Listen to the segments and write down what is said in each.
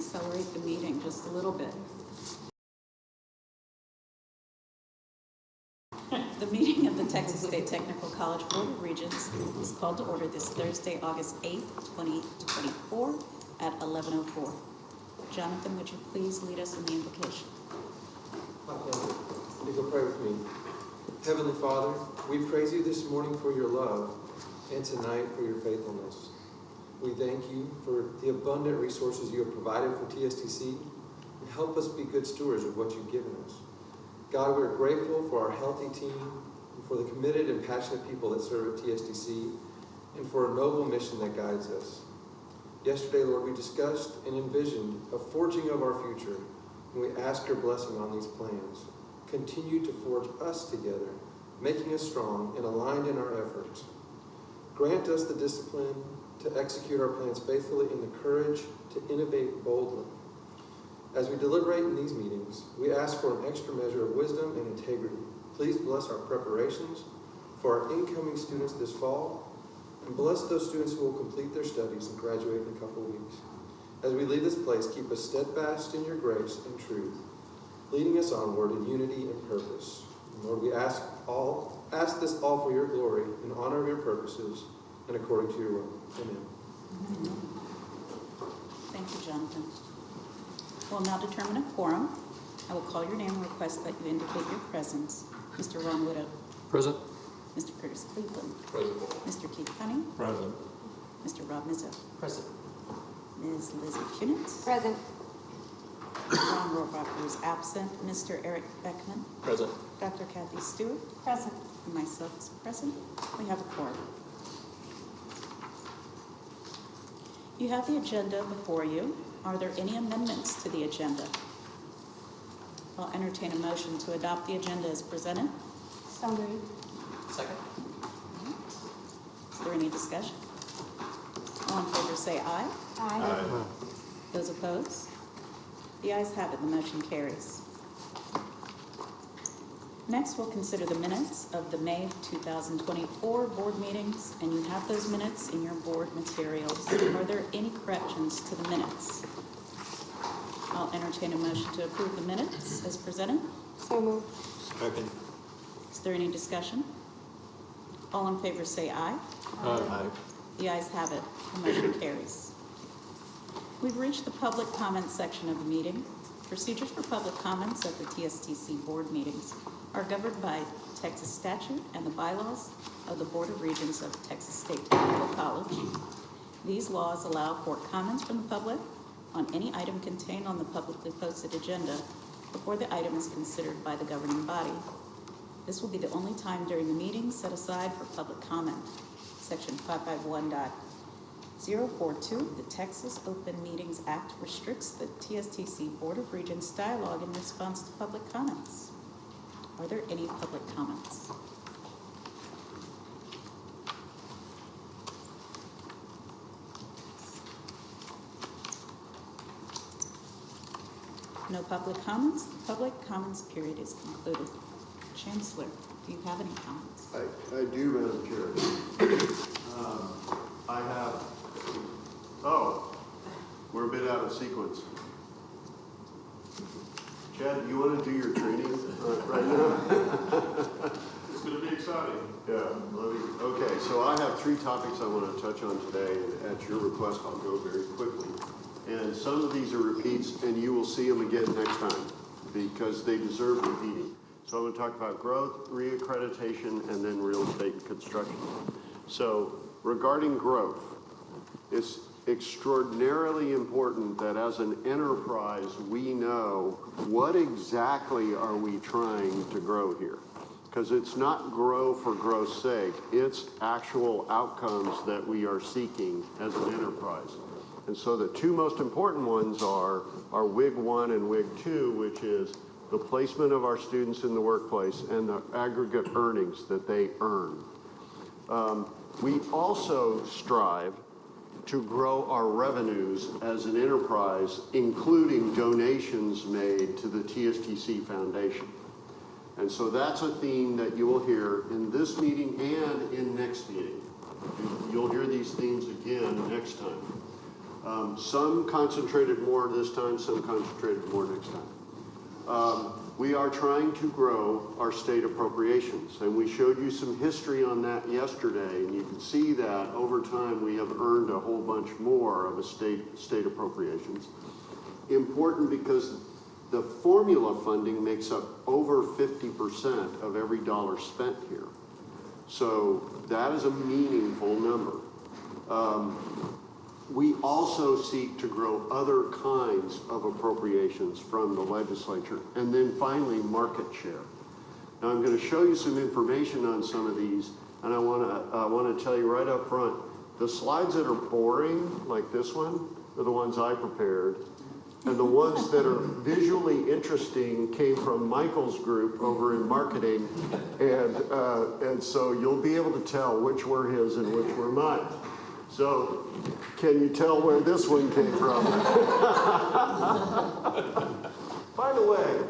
accelerate the meeting just a little bit. The meeting of the Texas State Technical College Board of Regents is called to order this Thursday, August 8th, 2024 at 11:04. Jonathan, would you please lead us in the invocation? My pleasure. Please go pray with me. Heavenly Father, we praise you this morning for your love and tonight for your faithfulness. We thank you for the abundant resources you have provided for TSTC and help us be good stewards of what you've given us. God, we're grateful for our healthy team and for the committed and passionate people that serve at TSTC and for a noble mission that guides us. Yesterday, Lord, we discussed and envisioned a forging of our future, and we ask your blessing on these plans. Continue to forge us together, making us strong and aligned in our efforts. Grant us the discipline to execute our plans faithfully and the courage to innovate boldly. As we deliberate in these meetings, we ask for an extra measure of wisdom and integrity. Please bless our preparations for our incoming students this fall, and bless those students who will complete their studies and graduate in a couple of weeks. As we leave this place, keep us steadfast in your grace and truth, leading us onward in unity and purpose. And Lord, we ask this all for your glory in honor of your purposes and according to your will. Amen. Thank you, Jonathan. We'll now determine a quorum. I will call your name and request that you indicate your presence. Mr. Ron Widow. Present. Mr. Curtis Cleveland. Present. Mr. Keith Cunning. Present. Mr. Rob Mizzo. Present. Ms. Lizzie Kunitz. Present. Ron Rohrabacher is absent. Mr. Eric Beckman. Present. Dr. Kathy Stewart. Present. And myself is present. We have a quorum. You have the agenda before you. Are there any amendments to the agenda? I'll entertain a motion to adopt the agenda as presented. So moved. Second. Is there any discussion? All in favor say aye. Aye. Those opposed? The ayes have it. The motion carries. Next, we'll consider the minutes of the May 2024 board meetings, and you have those minutes in your board materials. Are there any corrections to the minutes? I'll entertain a motion to approve the minutes as presented. So moved. Second. Is there any discussion? All in favor say aye. Aye. The ayes have it. The motion carries. We've reached the public comment section of the meeting. Procedures for public comments at the TSTC board meetings are governed by Texas statute and the bylaws of the Board of Regents of Texas State Technical College. These laws allow for comments from the public on any item contained on the publicly posted agenda before the item is considered by the governing body. This will be the only time during the meeting set aside for public comment. Section 551.042, the Texas Open Meetings Act restricts the TSTC Board of Regents dialogue in response to public comments. Are there any public comments? No public comments. The public comments period is concluded. Chancellor, do you have any comments? I do, Madam Chair. I have, we're a bit out of sequence. Chad, you want to do your training right now? It's going to be exciting. Yeah. Okay, so I have three topics I want to touch on today, and at your request, I'll go very quickly. And some of these are repeats, and you will see them again next time because they deserve repeating. So I'm going to talk about growth, reaccreditation, and then real estate and construction. So regarding growth, it's extraordinarily important that as an enterprise, we know what exactly are we trying to grow here. Because it's not grow for growth's sake, it's actual outcomes that we are seeking as an enterprise. And so the two most important ones are WIG 1 and WIG 2, which is the placement of our students in the workplace and the aggregate earnings that they earn. We also strive to grow our revenues as an enterprise, including donations made to the TSTC Foundation. And so that's a theme that you will hear in this meeting and in next meeting. You'll hear these themes again next time. Some concentrated more this time, some concentrated more next time. We are trying to grow our state appropriations, and we showed you some history on that yesterday, and you can see that over time we have earned a whole bunch more of a state appropriations. Important because the formula funding makes up over 50% of every dollar spent here. So that is a meaningful number. We also seek to grow other kinds of appropriations from the legislature. And then finally, market share. Now I'm going to show you some information on some of these, and I want to tell you right up front, the slides that are boring, like this one, are the ones I prepared. And the ones that are visually interesting came from Michael's group over in marketing. And so you'll be able to tell which were his and which were mine. So, can you tell where this one came from? By the way,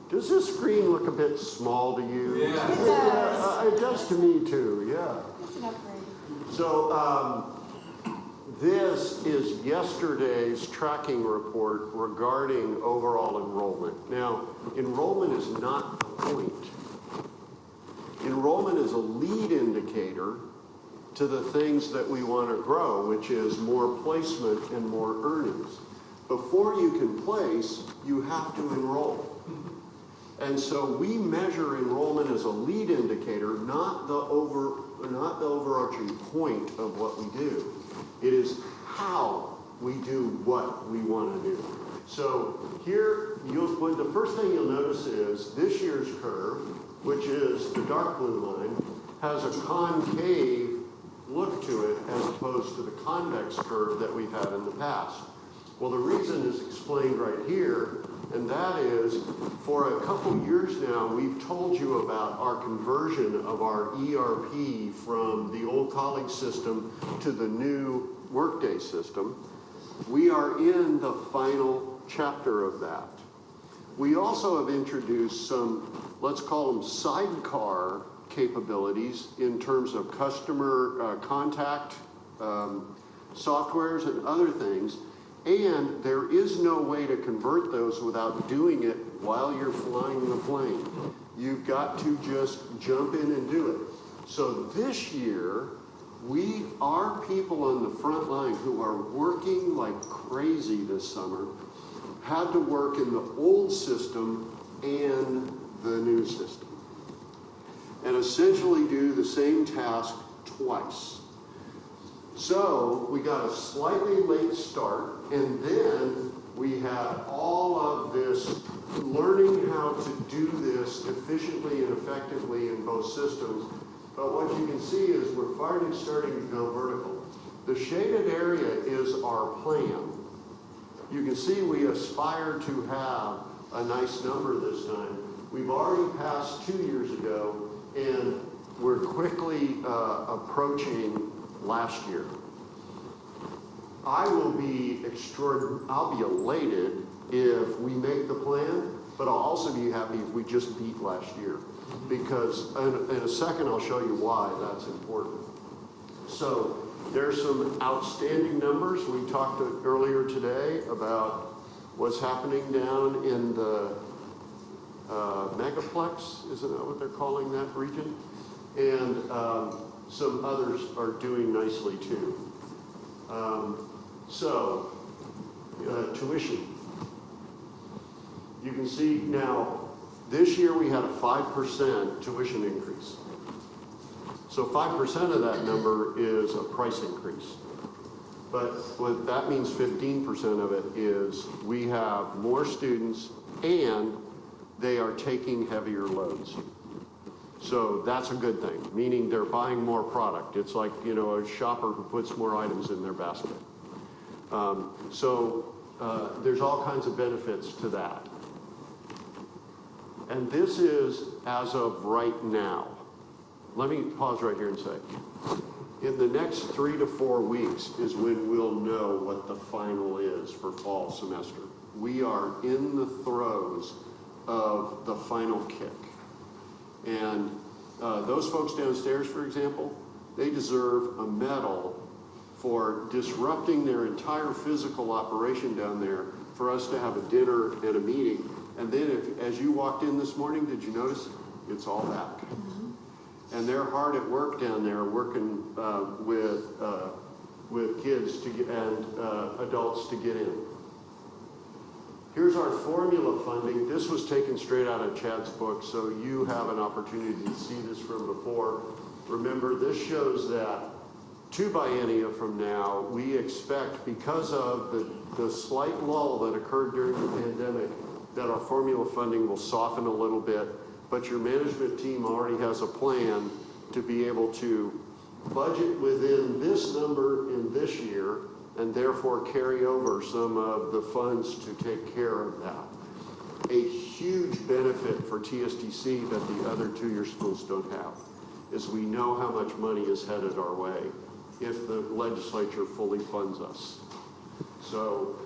does this screen look a bit small to you? Yeah. It does. It does to me too, yeah. It's an upgrade. So, this is yesterday's tracking report regarding overall enrollment. Now, enrollment is not the point. Enrollment is a lead indicator to the things that we want to grow, which is more placement and more earnings. Before you can place, you have to enroll. And so we measure enrollment as a lead indicator, not the overarching point of what we do. It is how we do what we want to do. So here, the first thing you'll notice is this year's curve, which is the dark blue line, has a concave look to it as opposed to the convex curve that we've had in the past. Well, the reason is explained right here, and that is for a couple years now, we've told you about our conversion of our ERP from the old college system to the new Workday system. We are in the final chapter of that. We also have introduced some, let's call them sidecar capabilities in terms of customer contact softwares and other things, and there is no way to convert those without doing it while you're flying the plane. You've got to just jump in and do it. So this year, our people on the front line who are working like crazy this summer had to work in the old system and the new system, and essentially do the same task twice. So we got a slightly late start, and then we had all of this learning how to do this efficiently and effectively in both systems. But what you can see is we're finally starting to go vertical. The shaded area is our plan. You can see we aspire to have a nice number this time. We've already passed 2 years ago, and we're quickly approaching last year. I'll be elated if we make the plan, but I'll also be happy if we just beat last year. Because in a second I'll show you why that's important. So there's some outstanding numbers. We talked earlier today about what's happening down in the megaplex, isn't that what they're calling that region? And some others are doing nicely too. Tuition. You can see now, this year we had a 5% tuition increase. So 5% of that number is a price increase. But what that means 15% of it is we have more students and they are taking heavier loads. So that's a good thing, meaning they're buying more product. It's like, a shopper who puts more items in their basket. There's all kinds of benefits to that. And this is as of right now. Let me pause right here and say, in the next 3 to 4 weeks is when we'll know what the final is for fall semester. We are in the throes of the final kick. And those folks downstairs, for example, they deserve a medal for disrupting their entire physical operation down there for us to have a dinner and a meeting. And then as you walked in this morning, did you notice? It's all back. And they're hard at work down there working with kids to get, and adults to get in. Here's our formula funding. This was taken straight out of Chad's book, so you have an opportunity to see this from before. Remember, this shows that 2 biennia from now, we expect, because of the slight lull that occurred during the pandemic, that our formula funding will soften a little bit, but your management team already has a plan to be able to budget within this number in this year and therefore carry over some of the funds to take care of that. A huge benefit for TSTC that the other 2-year schools don't have is we know how much money is headed our way if the legislature fully funds us. So,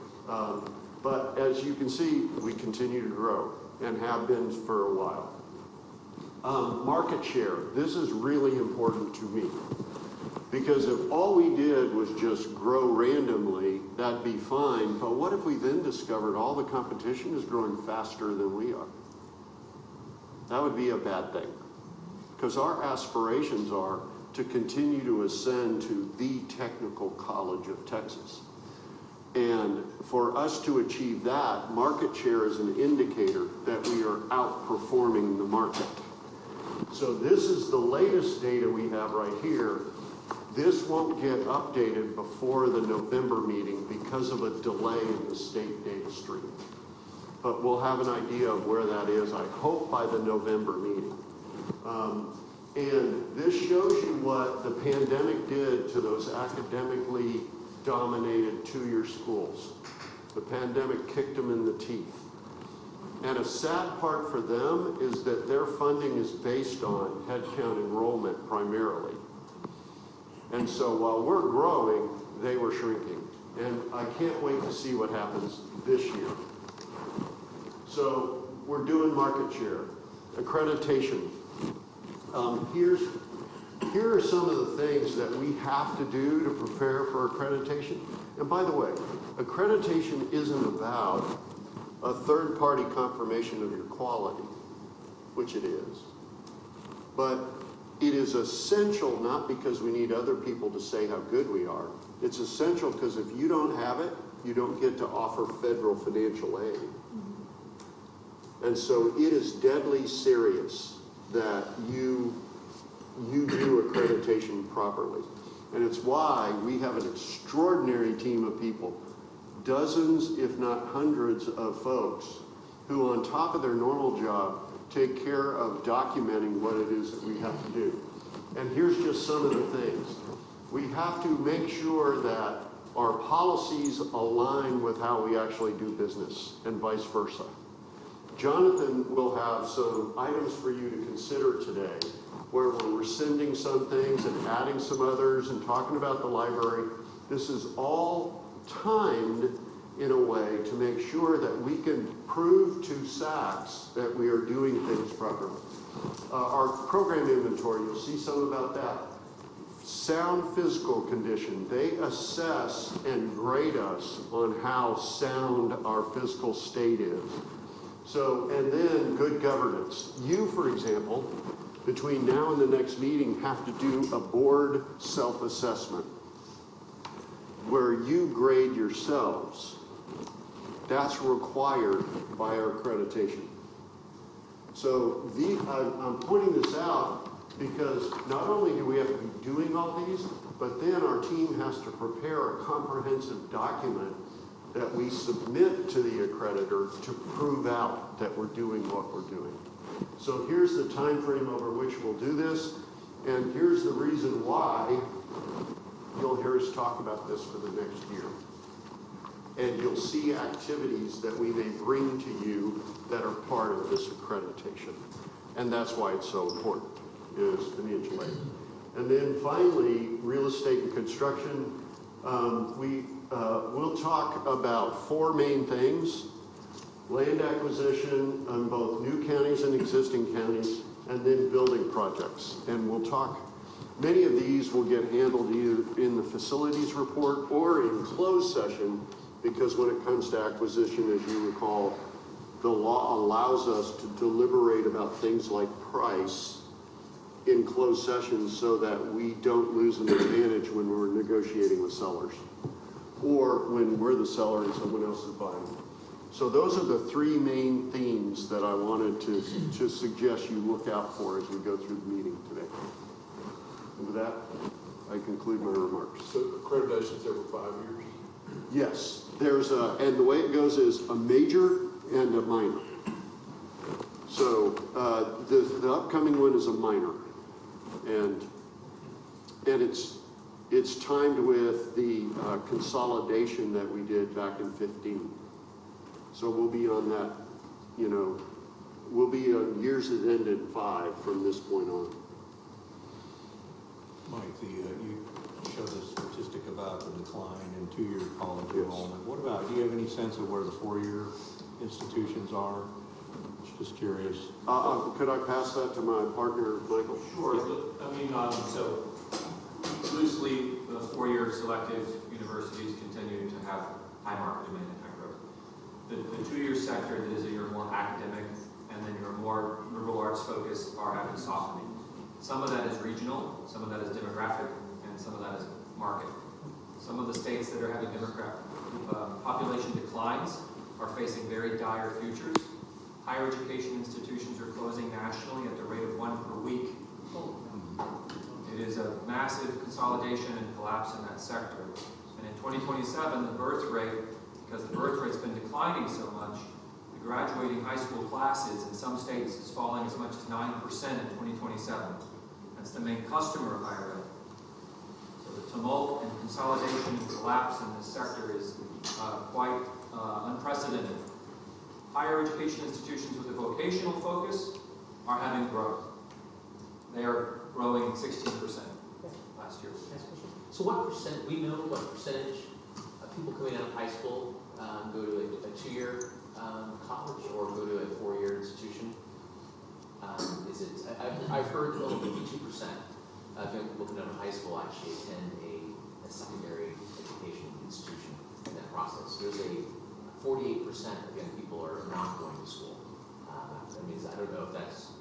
but as you can see, we continue to grow and have been for a while. Market share, this is really important to me. Because if all we did was just grow randomly, that'd be fine. But what if we then discovered all the competition is growing faster than we are? That would be a bad thing. Because our aspirations are to continue to ascend to the technical college of Texas. And for us to achieve that, market share is an indicator that we are outperforming the market. So this is the latest data we have right here. This won't get updated before the November meeting because of a delay in the state data stream. But we'll have an idea of where that is, I hope, by the November meeting. And this shows you what the pandemic did to those academically dominated 2-year schools. The pandemic kicked them in the teeth. And a sad part for them is that their funding is based on headcount enrollment primarily. And so while we're growing, they were shrinking. And I can't wait to see what happens this year. So we're doing market share. Accreditation. Here are some of the things that we have to do to prepare for accreditation. And by the way, accreditation isn't about a third-party confirmation of your quality, which it is. But it is essential not because we need other people to say how good we are. It's essential because if you don't have it, you don't get to offer federal financial aid. And so it is deadly serious that you do accreditation properly. And it's why we have an extraordinary team of people, dozens, if not hundreds of folks who on top of their normal job take care of documenting what it is that we have to do. And here's just some of the things. We have to make sure that our policies align with how we actually do business and vice versa. Jonathan will have some items for you to consider today where we're rescinding some things and adding some others and talking about the library. This is all timed in a way to make sure that we can prove to SACS that we are doing things properly. Our program inventory, you'll see some about that. Sound physical condition. They assess and grade us on how sound our physical state is. So, and then good governance. You, for example, between now and the next meeting have to do a board self-assessment where you grade yourselves. That's required by our accreditation. So I'm pointing this out because not only do we have to be doing all these, but then our team has to prepare a comprehensive document that we submit to the accreditor to prove out that we're doing what we're doing. So here's the time frame over which we'll do this, and here's the reason why you'll hear us talk about this for the next year. And you'll see activities that we may bring to you that are part of this accreditation. And that's why it's so important, is financial aid. And then finally, real estate and construction. We'll talk about 4 main things: land acquisition on both new counties and existing counties, and then building projects. And we'll talk Many of these will get handled either in the facilities report or in closed session, because when it comes to acquisition, as you recall, the law allows us to deliberate about things like price in closed session so that we don't lose an advantage when we're negotiating with sellers or when we're the seller and someone else is buying. So those are the three main themes that I wanted to suggest you look out for as we go through the meeting today. And with that, I conclude my remarks. So accreditation's every 5 years? Yes, there's and the way it goes is a major and a minor. So the upcoming one is a minor, and it's timed with the consolidation that we did back in 15. So we'll be on that, we'll be on years that end in 5 from this point on. Mike, you showed a statistic about the decline in two-year college enrollment. What about, do you have any sense of where the four-year institutions are? Just curious. Could I pass that to my partner, Michael? Sure. I mean, so loosely, the four-year selective universities continue to have high market demand and high growth. The two-year sector that is your more academic and then your more liberal arts focused are having softening. Some of that is regional, some of that is demographic, and some of that is market. Some of the states that are having population declines are facing very dire futures. Higher education institutions are closing nationally at the rate of 1 per week. It is a massive consolidation and collapse in that sector. And in 2027, the birth rate, because the birth rate's been declining so much, the graduating high school classes in some states is falling as much as 9% in 2027. That's the main customer of higher ed. So the tumult and consolidation and collapse in this sector is quite unprecedented. Higher education institutions with a vocational focus are having growth. They are growing 16% last year. So what percent, we know what percentage of people coming out of high school go to a two-year college or go to a four-year institution? I've heard only 52% of young people coming out of high school actually attend a secondary education institution in that process. There's a 48% of young people are not going to school. That means, I don't know if that's...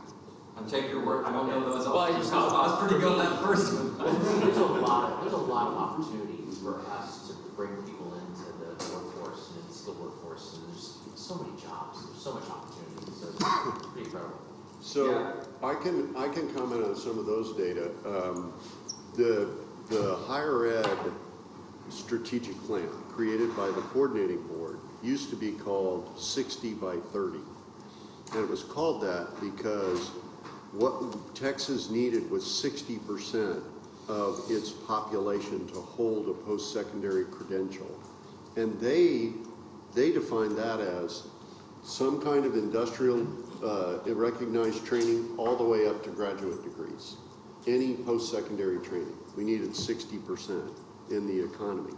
I'll take your word. I don't know those. Well, I was pretty good on that first one. There's a lot of opportunities for us to bring people into the workforce and into the skilled workforce, and there's so many jobs. There's so much opportunity. So it's pretty incredible. So Yeah. I can comment on some of those data. The higher ed strategic plan created by the coordinating board used to be called 60 by 30. And it was called that because what Texas needed was 60% of its population to hold a post-secondary credential. And they defined that as some kind of industrial recognized training all the way up to graduate degrees. Any post-secondary training. We needed 60% in the economy.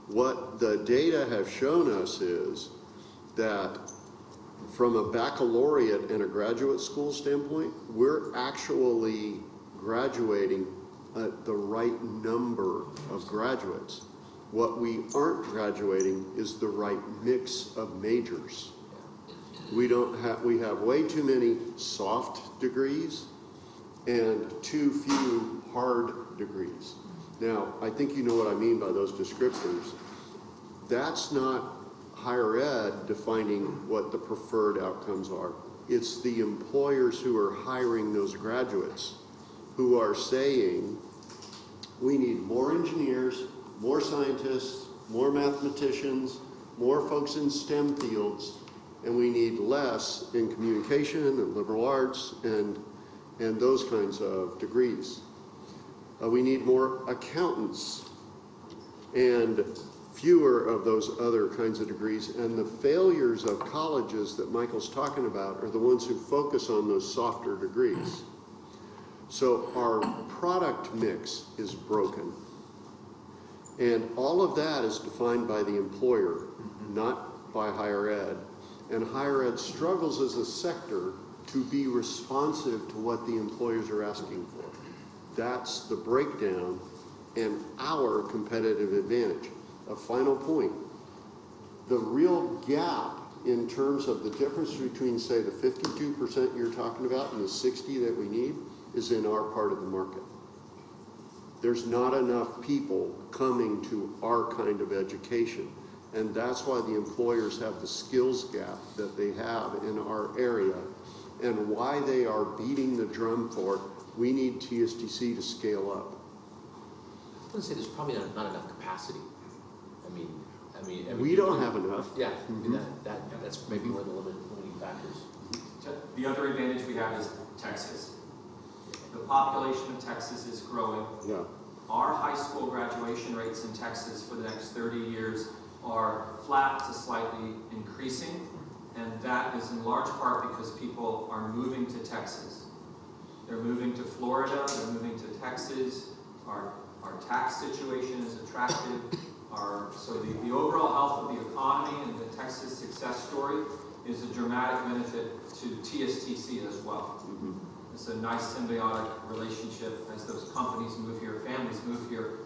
What the data have shown us is that from a baccalaureate and a graduate school standpoint, we're actually graduating at the right number of graduates. What we aren't graduating is the right mix of majors. We have way too many soft degrees and too few hard degrees. Now, I think you know what I mean by those descriptors. That's not higher ed defining what the preferred outcomes are. It's the employers who are hiring those graduates who are saying, we need more engineers, more scientists, more mathematicians, more folks in STEM fields, and we need less in communication and liberal arts and those kinds of degrees. We need more accountants and fewer of those other kinds of degrees. And the failures of colleges that Michael's talking about are the ones who focus on those softer degrees. So our product mix is broken. And all of that is defined by the employer, not by higher ed. And higher ed struggles as a sector to be responsive to what the employers are asking for. That's the breakdown and our competitive advantage. A final point, the real gap in terms of the difference between, say, the 52% you're talking about and the 60 that we need is in our part of the market. There's not enough people coming to our kind of education. And that's why the employers have the skills gap that they have in our area, and why they are beating the drum for, we need TSTC to scale up. I would say there's probably not enough capacity. I mean, We don't have enough. Yeah, I mean, that's maybe one of the limiting factors. The other advantage we have is Texas. The population of Texas is growing. Yeah. Our high school graduation rates in Texas for the next 30 years are flat to slightly increasing, and that is in large part because people are moving to Texas. They're moving to Florida, they're moving to Texas. Our tax situation is attractive. So the overall health of the economy and the Texas success story is a dramatic benefit to TSTC as well. Mm-hmm. It's a nice symbiotic relationship as those companies move here, families move here,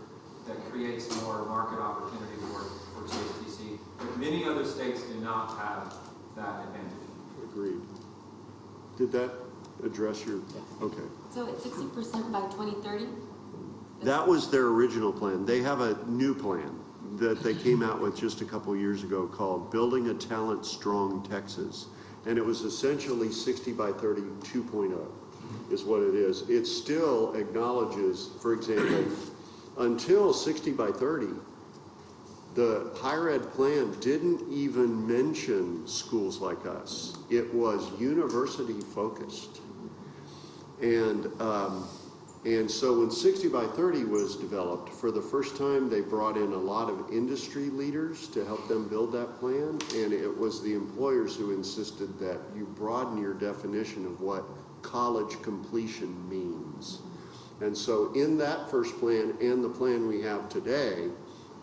that creates more market opportunity for TSTC. But many other states do not have that advantage. Agreed. Did that address your, okay. So it's 60% by 2030? That was their original plan. They have a new plan that they came out with just a couple years ago called Building a Talent Strong Texas. And it was essentially 60 by 30 2.0 is what it is. It still acknowledges, for example, until 60 by 30, the higher ed plan didn't even mention schools like us. It was university focused. And so when 60 by 30 was developed, for the first time they brought in a lot of industry leaders to help them build that plan, and it was the employers who insisted that you broaden your definition of what college completion means. And so in that first plan and the plan we have today,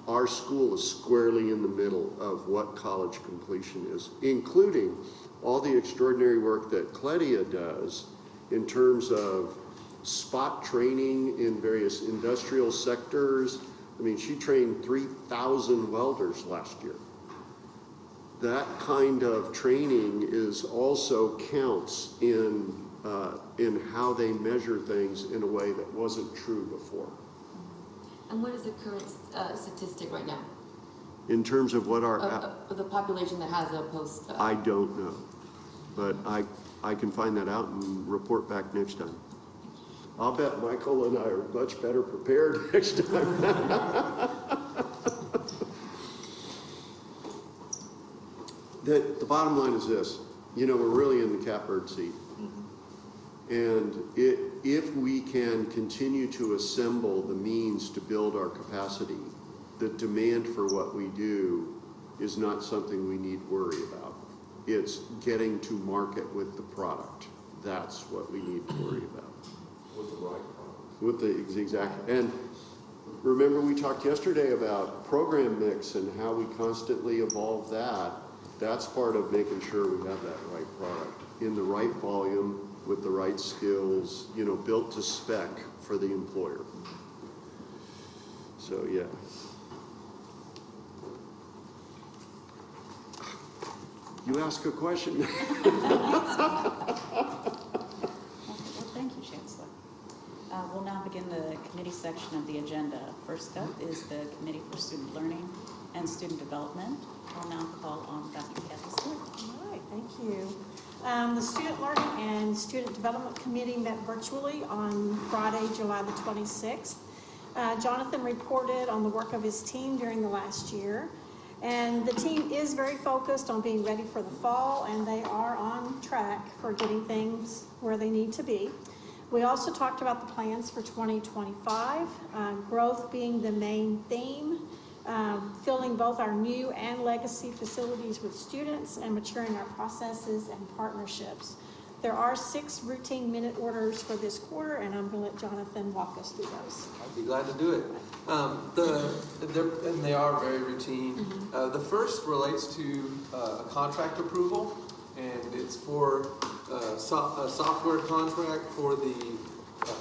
our school is squarely in the middle of what college completion is, including all the extraordinary work that Cledia does in terms of spot training in various industrial sectors. I mean, she trained 3,000 welders last year. That kind of training is also counts in how they measure things in a way that wasn't true before. And what is the current statistic right now? In terms of what our... Of the population that has a post... I don't know, but I can find that out and report back next time. I'll bet Michael and I are much better prepared next time. The bottom line is this, you know, we're really in the catbird seat. And if we can continue to assemble the means to build our capacity, the demand for what we do is not something we need worry about. It's getting to market with the product. That's what we need to worry about. With the right product. With the exact, and remember we talked yesterday about program mix and how we constantly evolve that. That's part of making sure we have that right product in the right volume with the right skills, you know, built to spec for the employer. So yeah. You ask a question. Well, thank you, Chancellor. We'll now begin the committee section of the agenda. First up is the Committee for Student Learning and Student Development. I'll now call on Dr. Kathy Stewart. All right, thank you. The Student Learning and Student Development Committee met virtually on Friday, July the 26th. Jonathan reported on the work of his team during the last year. And the team is very focused on being ready for the fall, and they are on track for getting things where they need to be. We also talked about the plans for 2025, growth being the main theme, filling both our new and legacy facilities with students, and maturing our processes and partnerships. There are 6 routine minute orders for this quarter, and I'm going to let Jonathan walk us through those. I'd be glad to do it. And they are very routine. The first relates to a contract approval, and it's for a software contract for the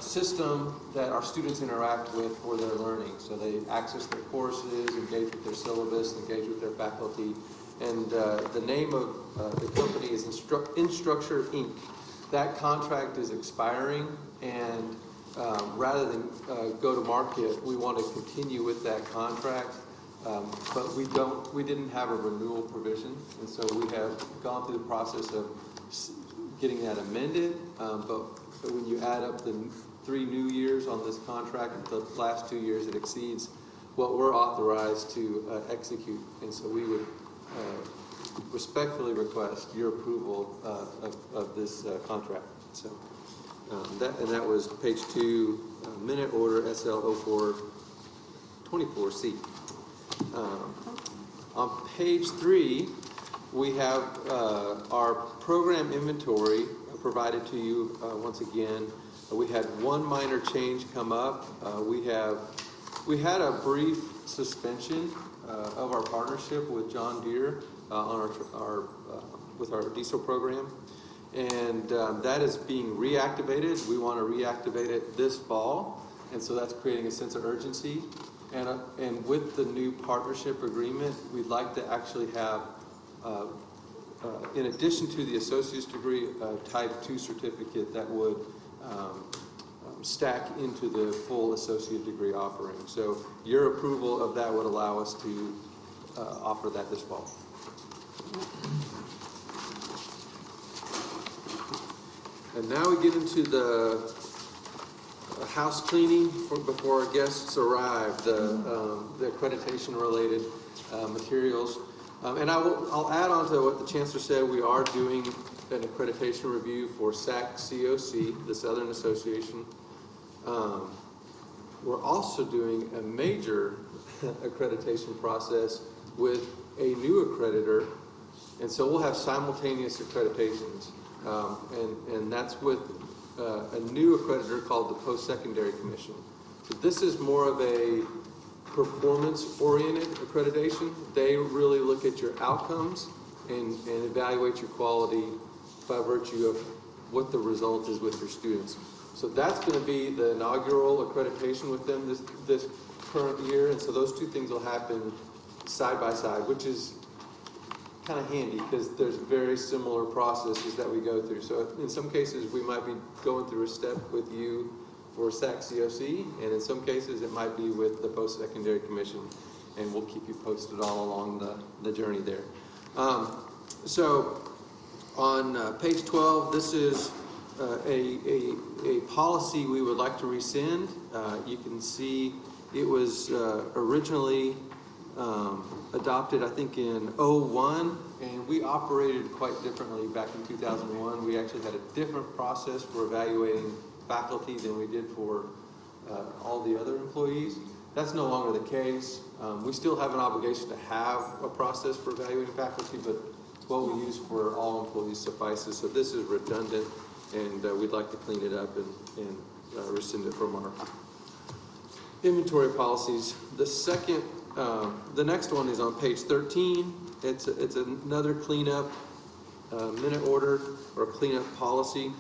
system that our students interact with for their learning. So they access their courses, engage with their syllabus, engage with their faculty. And the name of the company is Instructure Inc. That contract is expiring, and rather than go to market, we want to continue with that contract. But we didn't have a renewal provision, and so we have gone through the process of getting that amended. But when you add up the 3 new years on this contract, the last 2 years, it exceeds what we're authorized to execute. And so we would respectfully request your approval of this contract. So that was page 2, minute order SL 0424C. On page 3, we have our program inventory provided to you once again. We had one minor change come up. We had a brief suspension of our partnership with John Deere on with our diesel program, and that is being reactivated. We want to reactivate it this fall, and so that's creating a sense of urgency. And with the new partnership agreement, we'd like to actually have, in addition to the associate's degree, a type 2 certificate that would stack into the full associate degree offering. So your approval of that would allow us to offer that this fall. And now we get into the house cleaning before our guests arrive, the accreditation related materials. And I'll add on to what the Chancellor said. We are doing an accreditation review for SAC-COC, the Southern Association. We're also doing a major accreditation process with a new accreditor, and so we'll have simultaneous accreditations. And that's with a new accreditor called the Post-Secondary Commission. So this is more of a performance-oriented accreditation. They really look at your outcomes and evaluate your quality by virtue of what the result is with your students. So that's going to be the inaugural accreditation with them this current year, and so those two things will happen side by side, which is kind of handy because there's very similar processes that we go through. So in some cases we might be going through a step with you for SAC-COC, and in some cases it might be with the Post-Secondary Commission, and we'll keep you posted all along the journey there. So on page 12, this is a policy we would like to rescind. You can see it was originally adopted, I think, in 2001, and we operated quite differently back in 2001. We actually had a different process for evaluating faculty than we did for all the other employees. That's no longer the case. We still have an obligation to have a process for evaluating faculty, but what we use for all employees suffices. So this is redundant, and we'd like to clean it up and rescind it from our inventory policies. The next one is on page 13. It's another cleanup minute order or cleanup policy.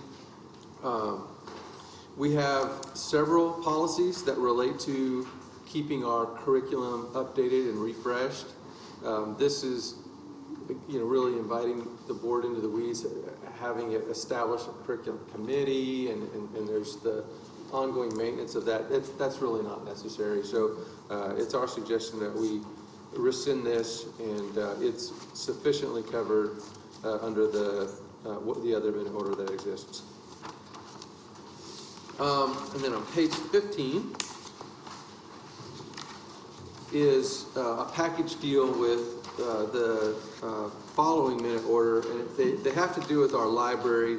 We have several policies that relate to keeping our curriculum updated and refreshed. This is, really inviting the board into the weeds, having it establish a curriculum committee, and there's the ongoing maintenance of that. That's really not necessary. So it's our suggestion that we rescind this, and it's sufficiently covered under the other minute order that exists. And then on page 15 is a package deal with the following minute order, and they have to do with our library,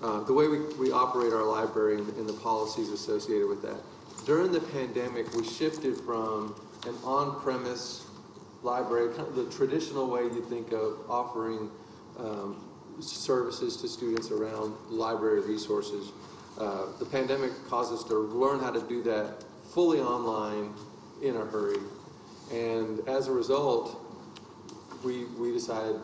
the way we operate our library and the policies associated with that. During the pandemic, we shifted from an on-premise library, kind of the traditional way you think of offering services to students around library resources. The pandemic caused us to learn how to do that fully online in a hurry. And as a result, we decided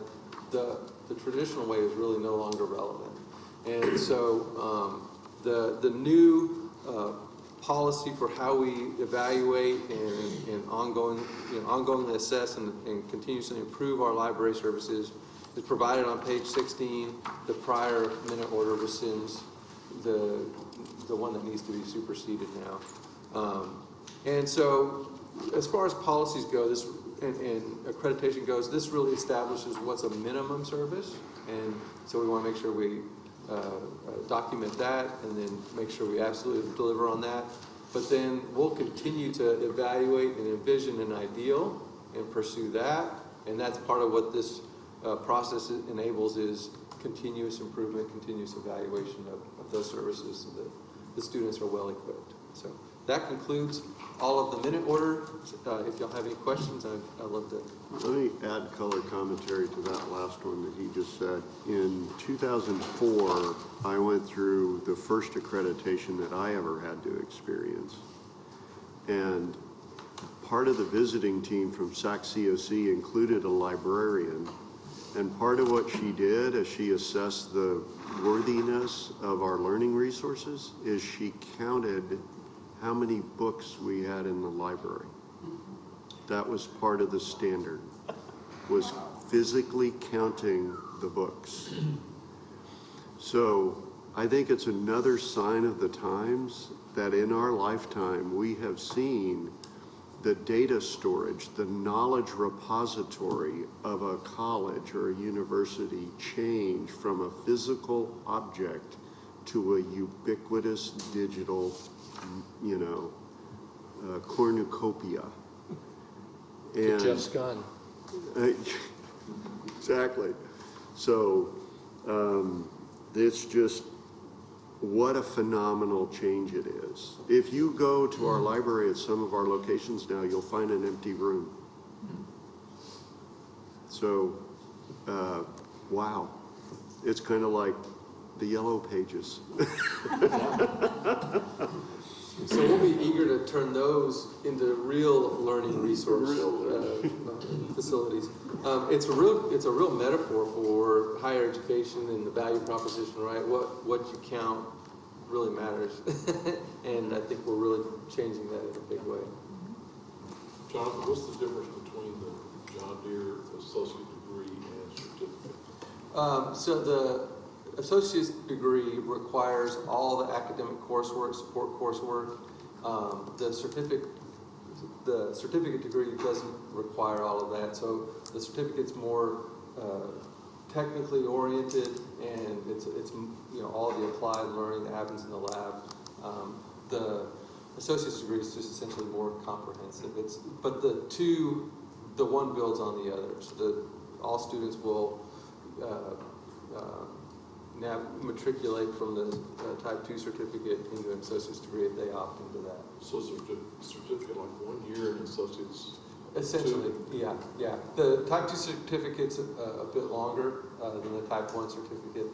the traditional way is really no longer relevant. And so the new policy for how we evaluate and ongoingly assess and continuously improve our library services is provided on page 16. The prior minute order rescinds the one that needs to be superseded now. And so as far as policies go, this and accreditation goes, this really establishes what's a minimum service, and so we want to make sure we document that and then make sure we absolutely deliver on that. But then we'll continue to evaluate and envision an ideal and pursue that, and that's part of what this process enables is continuous improvement, continuous evaluation of those services so that the students are well equipped. So that concludes all of the minute order. If y'all have any questions, I'd love to. Let me add color commentary to that last one that he just said. In 2004, I went through the first accreditation that I ever had to experience. And part of the visiting team from SAC COC included a librarian. And part of what she did as she assessed the worthiness of our learning resources is she counted how many books we had in the library. That was part of the standard, was physically counting the books. So I think it's another sign of the times that in our lifetime we have seen the data storage, the knowledge repository of a college or a university change from a physical object to a ubiquitous digital cornucopia. And Jeff's gun. Exactly. So it's just what a phenomenal change it is. If you go to our library at some of our locations now, you'll find an empty room. So, wow. It's kind of like the yellow pages. So we'll be eager to turn those into real learning resource facilities. It's a real metaphor for higher education and the value proposition, right? What you count really matters, and I think we're really changing that in a big way. Jonathan, what's the difference between the John Deere associate degree and certificate? So the associate's degree requires all the academic coursework, support coursework. The certificate degree doesn't require all of that. So the certificate's more technically oriented, and it's all the applied learning that happens in the lab. The associate's degree is just essentially more comprehensive. But the one builds on the other. So all students will now matriculate from the Type 2 certificate into an associate's degree if they opt into that. So is a certificate like 1 year and associate's? Essentially, yeah. The Type 2 certificate's a bit longer than the Type 1 certificate.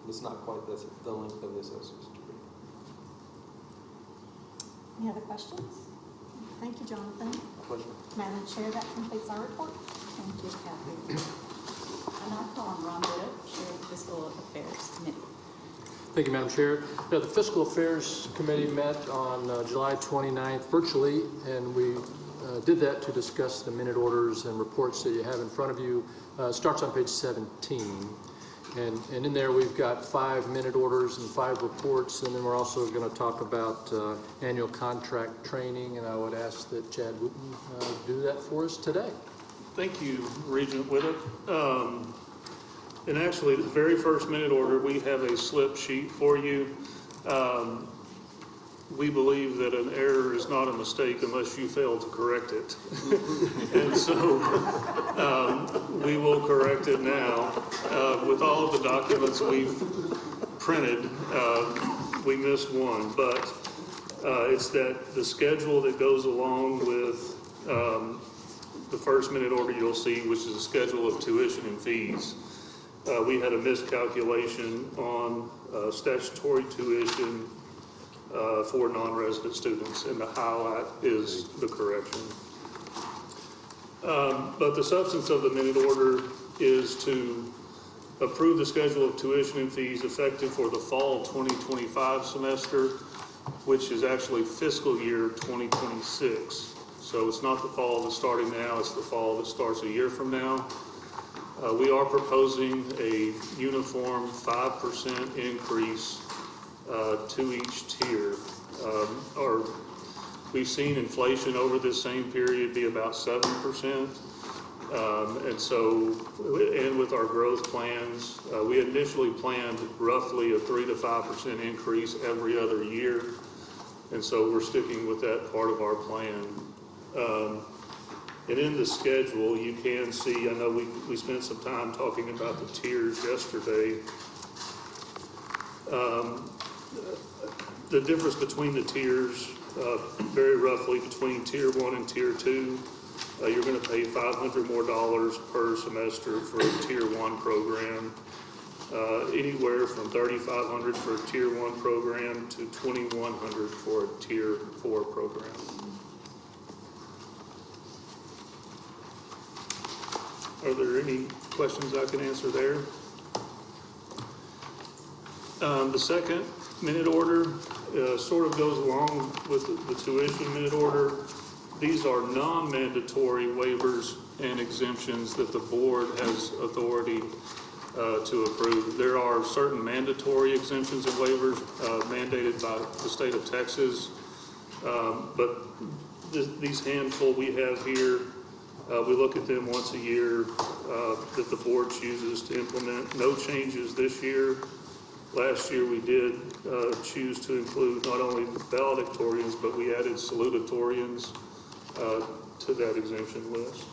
It's not quite the length of the associate's degree. Any other questions? Thank you, Jonathan. Pleasure. Madam Chair, that completes our report. Thank you, Kathy. And I'll call on Ron Biddup, Chair of the Fiscal Affairs Committee. Thank you, Madam Chair. The Fiscal Affairs Committee met on July 29th virtually, and we did that to discuss the minute orders and reports that you have in front of you. Starts on page 17. And in there we've got 5 minute orders and 5 reports, and then we're also going to talk about annual contract training, and I would ask that Chad Wooten do that for us today. Thank you, Regent Whittup. And actually, the very first minute order, we have a slip sheet for you. We believe that an error is not a mistake unless you fail to correct it. And so we will correct it now. With all of the documents we've printed, we missed one, but it's that the schedule that goes along with the first minute order you'll see, which is a schedule of tuition and fees. We had a miscalculation on statutory tuition for non-resident students, and the highlight is the correction. But the substance of the minute order is to approve the schedule of tuition and fees effective for the fall 2025 semester which is actually fiscal year 2026. So it's not the fall that's starting now, it's the fall that starts a year from now. We are proposing a uniform 5% increase to each tier. We've seen inflation over this same period be about 7%. And with our growth plans, we initially planned roughly a 3 to 5% increase every other year. And so we're sticking with that part of our plan. And in the schedule, you can see, I know we spent some time talking about the tiers yesterday. The difference between the tiers, very roughly between tier 1 and tier 2, you're going to pay $500 more per semester for a tier 1 program, anywhere from $3,500 for a tier 1 program to $2,100 for a tier 4 program. Are there any questions I can answer there? The second minute order sort of goes along with the tuition minute order. These are non-mandatory waivers and exemptions that the board has authority to approve. There are certain mandatory exemptions and waivers mandated by the state of Texas, but these handful we have here, we look at them once a year that the board chooses to implement. No changes this year. Last year we did choose to include not only valedictorians, but we added salutatorians to that exemption list.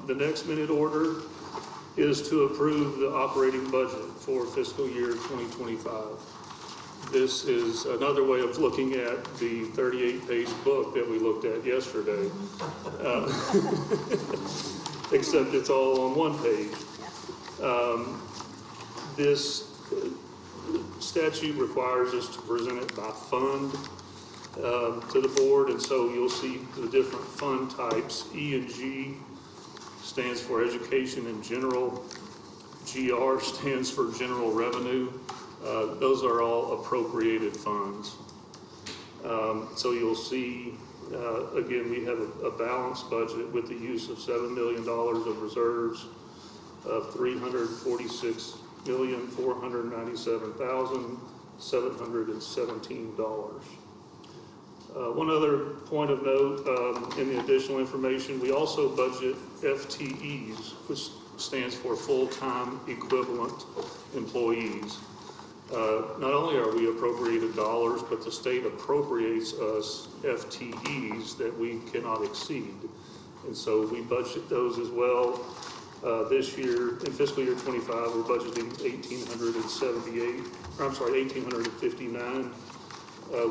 The next minute order is to approve the operating budget for fiscal year 2025. This is another way of looking at the 38-page book that we looked at yesterday, except it's all on one page. This statute requires us to present it by fund to the board, and so you'll see the different fund types. E and G stands for education in general. GR stands for general revenue. Those are all appropriated funds. So you'll see, again, we have a balanced budget with the use of $7 million of reserves of $346,497,717. One other point of note in the additional information, we also budget FTEs, which stands for full-time equivalent employees. Not only are we appropriated dollars, but the state appropriates us FTEs that we cannot exceed. And so we budget those as well. This year, in fiscal year 25, we're budgeting 1,859,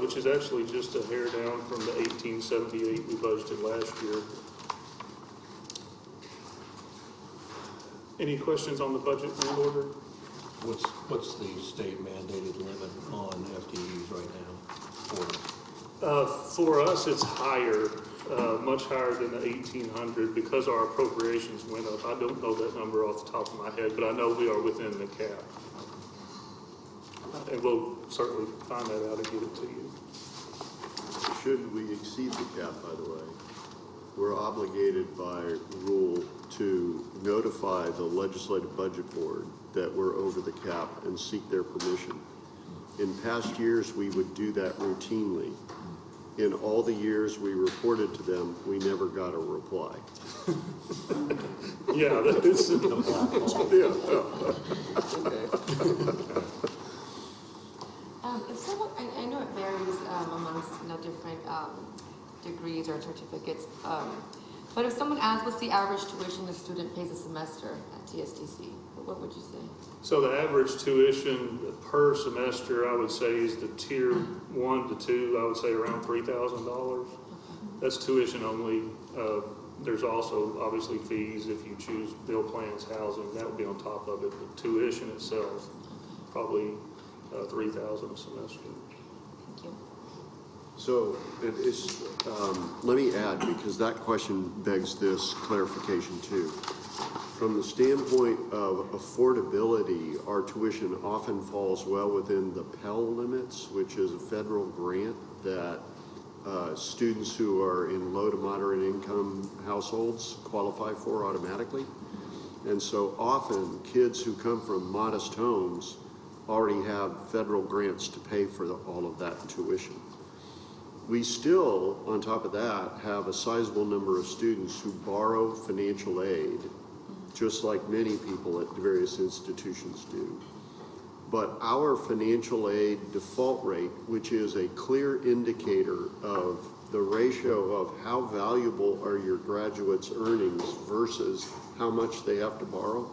which is actually just a hair down from the 1,878 we budgeted last year. Any questions on the budget and order? What's the state mandated limit on FTEs right now For us, it's higher, much higher than the 1,800 because our appropriations went up. I don't know that number off the top of my head, but I know we are within the cap. And we'll certainly find that out and get it to you. Should we exceed the cap, by the way, we're obligated by rule to notify the Legislative Budget Board that we're over the cap and seek their permission. In past years, we would do that routinely. In all the years we reported to them, we never got a reply. Yeah, that is. If someone, I know it varies amongst different degrees or certificates, but if someone asks what's the average tuition a student pays a semester at TSTC, what would you say? So the average tuition per semester, I would say, is the tier 1 to 2, I would say around $3,000. That's tuition only. There's also obviously fees if you choose meal plans, housing, that would be on top of it. But tuition itself, probably $3,000 a semester. Thank you. So let me add, because that question begs this clarification too. From the standpoint of affordability, our tuition often falls well within the Pell limits, which is a federal grant that students who are in low to moderate income households qualify for automatically. And so often kids who come from modest homes already have federal grants to pay for all of that tuition. We still, on top of that, have a sizable number of students who borrow financial aid, just like many people at various institutions do. But our financial aid default rate, which is a clear indicator of the ratio of how valuable are your graduates' earnings versus how much they have to borrow,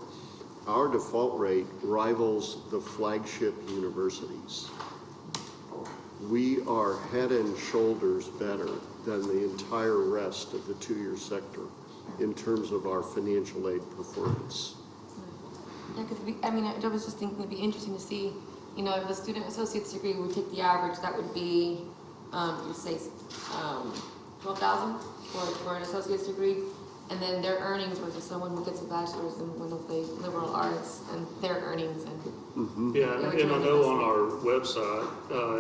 our default rate rivals the flagship universities. We are head and shoulders better than the entire rest of the two-year sector in terms of our financial aid performance. Yeah, because I was just thinking it'd be interesting to see, if the student associate's degree would take the average, that would be, you say, 12,000 for an associate's degree, and then their earnings versus someone who gets a bachelor's in one of the liberal arts and their earnings and. Yeah, and I know on our website,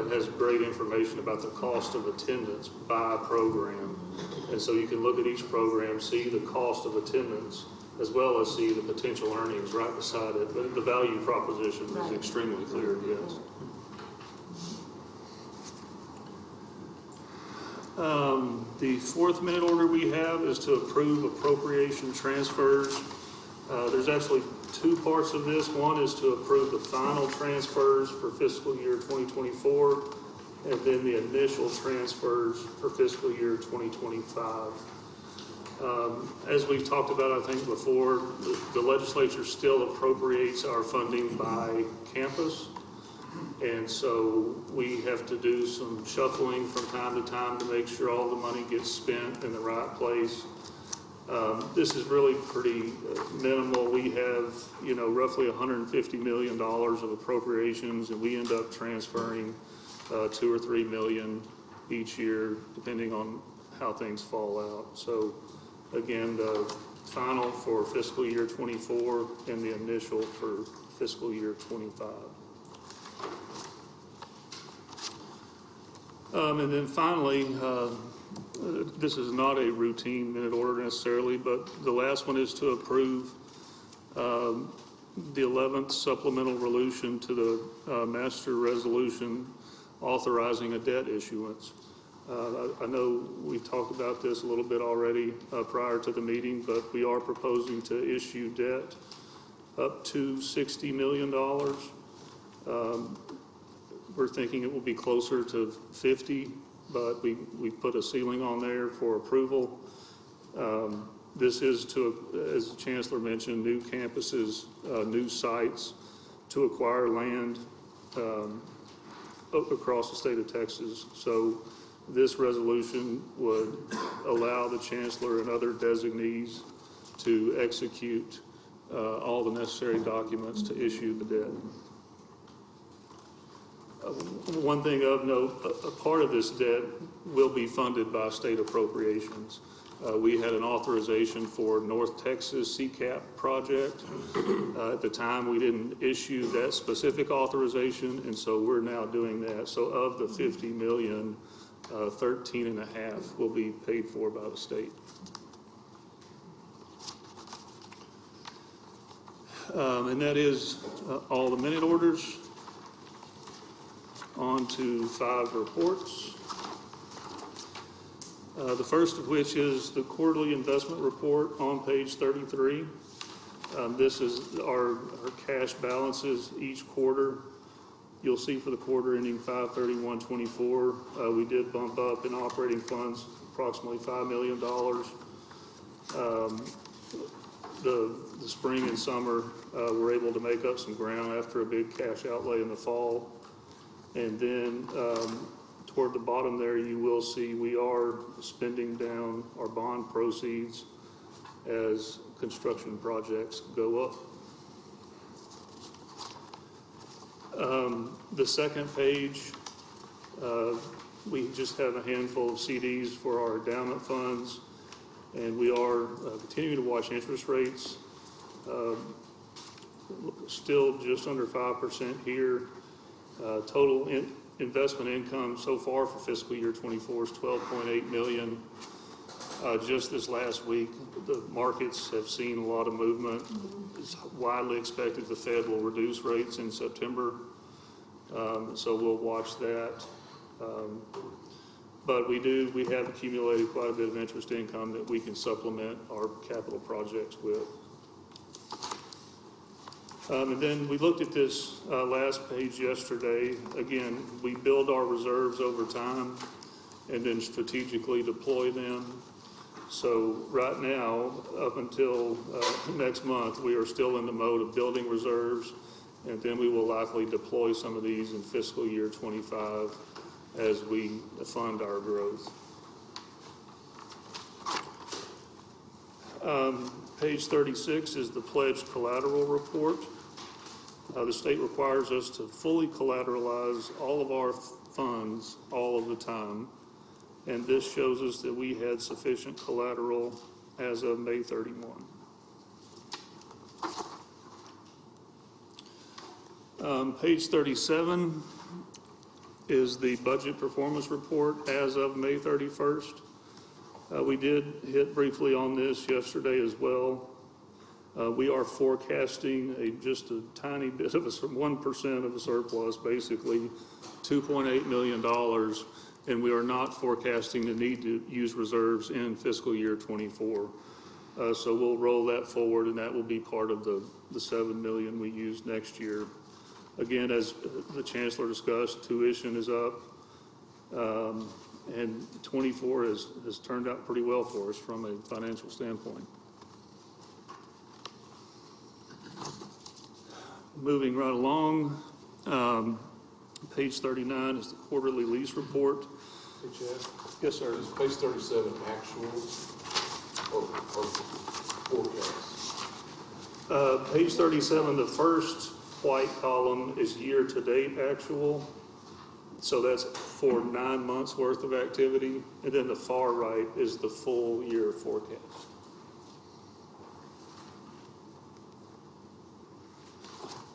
it has great information about the cost of attendance by program. And so you can look at each program, see the cost of attendance, as well as see the potential earnings right beside it. But the value proposition is extremely clear, yes. The fourth minute order we have is to approve appropriation transfers. There's actually two parts of this. One is to approve the final transfers for fiscal year 2024, and then the initial transfers for fiscal year 2025. As we've talked about, I think before, the legislature still appropriates our funding by campus. And so we have to do some shuffling from time to time to make sure all the money gets spent in the right place. This is really pretty minimal. We have, roughly $150 million of appropriations, and we end up transferring 2 or 3 million each year, depending on how things fall out. So again, the final for fiscal year 24 and the initial for fiscal year 25. And then finally, this is not a routine minute order necessarily, but the last one is to approve the 11th supplemental resolution to the master resolution authorizing a debt issuance. I know we've talked about this a little bit already prior to the meeting, but we are proposing to issue debt up to $60 million. We're thinking it will be closer to 50, but we put a ceiling on there for approval. This is to, as the Chancellor mentioned, new campuses, new sites to acquire land across the state of Texas. So this resolution would allow the Chancellor and other designees to execute all the necessary documents to issue the debt. One thing of note, a part of this debt will be funded by state appropriations. We had an authorization for North Texas CCAP project. At the time, we didn't issue that specific authorization, and so we're now doing that. So of the 50 million, 13.5 will be paid for by the state. And that is all the minute orders. On to 5 reports. The first of which is the quarterly investment report on page 33. This is our cash balances each quarter. You'll see for the quarter ending 5/31/24, we did bump up in operating funds approximately $5 million. The spring and summer, we're able to make up some ground after a big cash outlay in the fall. And then toward the bottom there, you will see we are spending down our bond proceeds as construction projects go up. The second page, we just have a handful of CDs for our endowment funds, and we are continuing to watch interest rates. Still just under 5% here. Total investment income so far for fiscal year '24 is $12.8 million. Just this last week, the markets have seen a lot of movement. It's widely expected the Fed will reduce rates in September, so we'll watch that. But we have accumulated quite a bit of interest income that we can supplement our capital projects with. And then we looked at this last page yesterday. Again, we build our reserves over time and then strategically deploy them. So right now, up until next month, we are still in the mode of building reserves, and then we will likely deploy some of these in fiscal year '25 as we fund our growth. Page 36 is the pledged collateral report. The state requires us to fully collateralize all of our funds all of the time. And this shows us that we had sufficient collateral as of May 31. Page 37 is the budget performance report as of May 31st. We did hit briefly on this yesterday as well. We are forecasting just a tiny bit of 1% of a surplus, basically $2.8 million. And we are not forecasting the need to use reserves in fiscal year '24. So we'll roll that forward, and that will be part of the $7 million we use next year. Again, as the Chancellor discussed, tuition is up, and '24 has turned out pretty well for us from a financial standpoint. Moving right along, page 39 is the quarterly lease report. Hey, Chad? Yes, sir. Is page 37 actuals or forecasts? Page 37, the first white column is year-to-date actual. So that's for 9 months worth of activity. And then the far right is the full year forecast.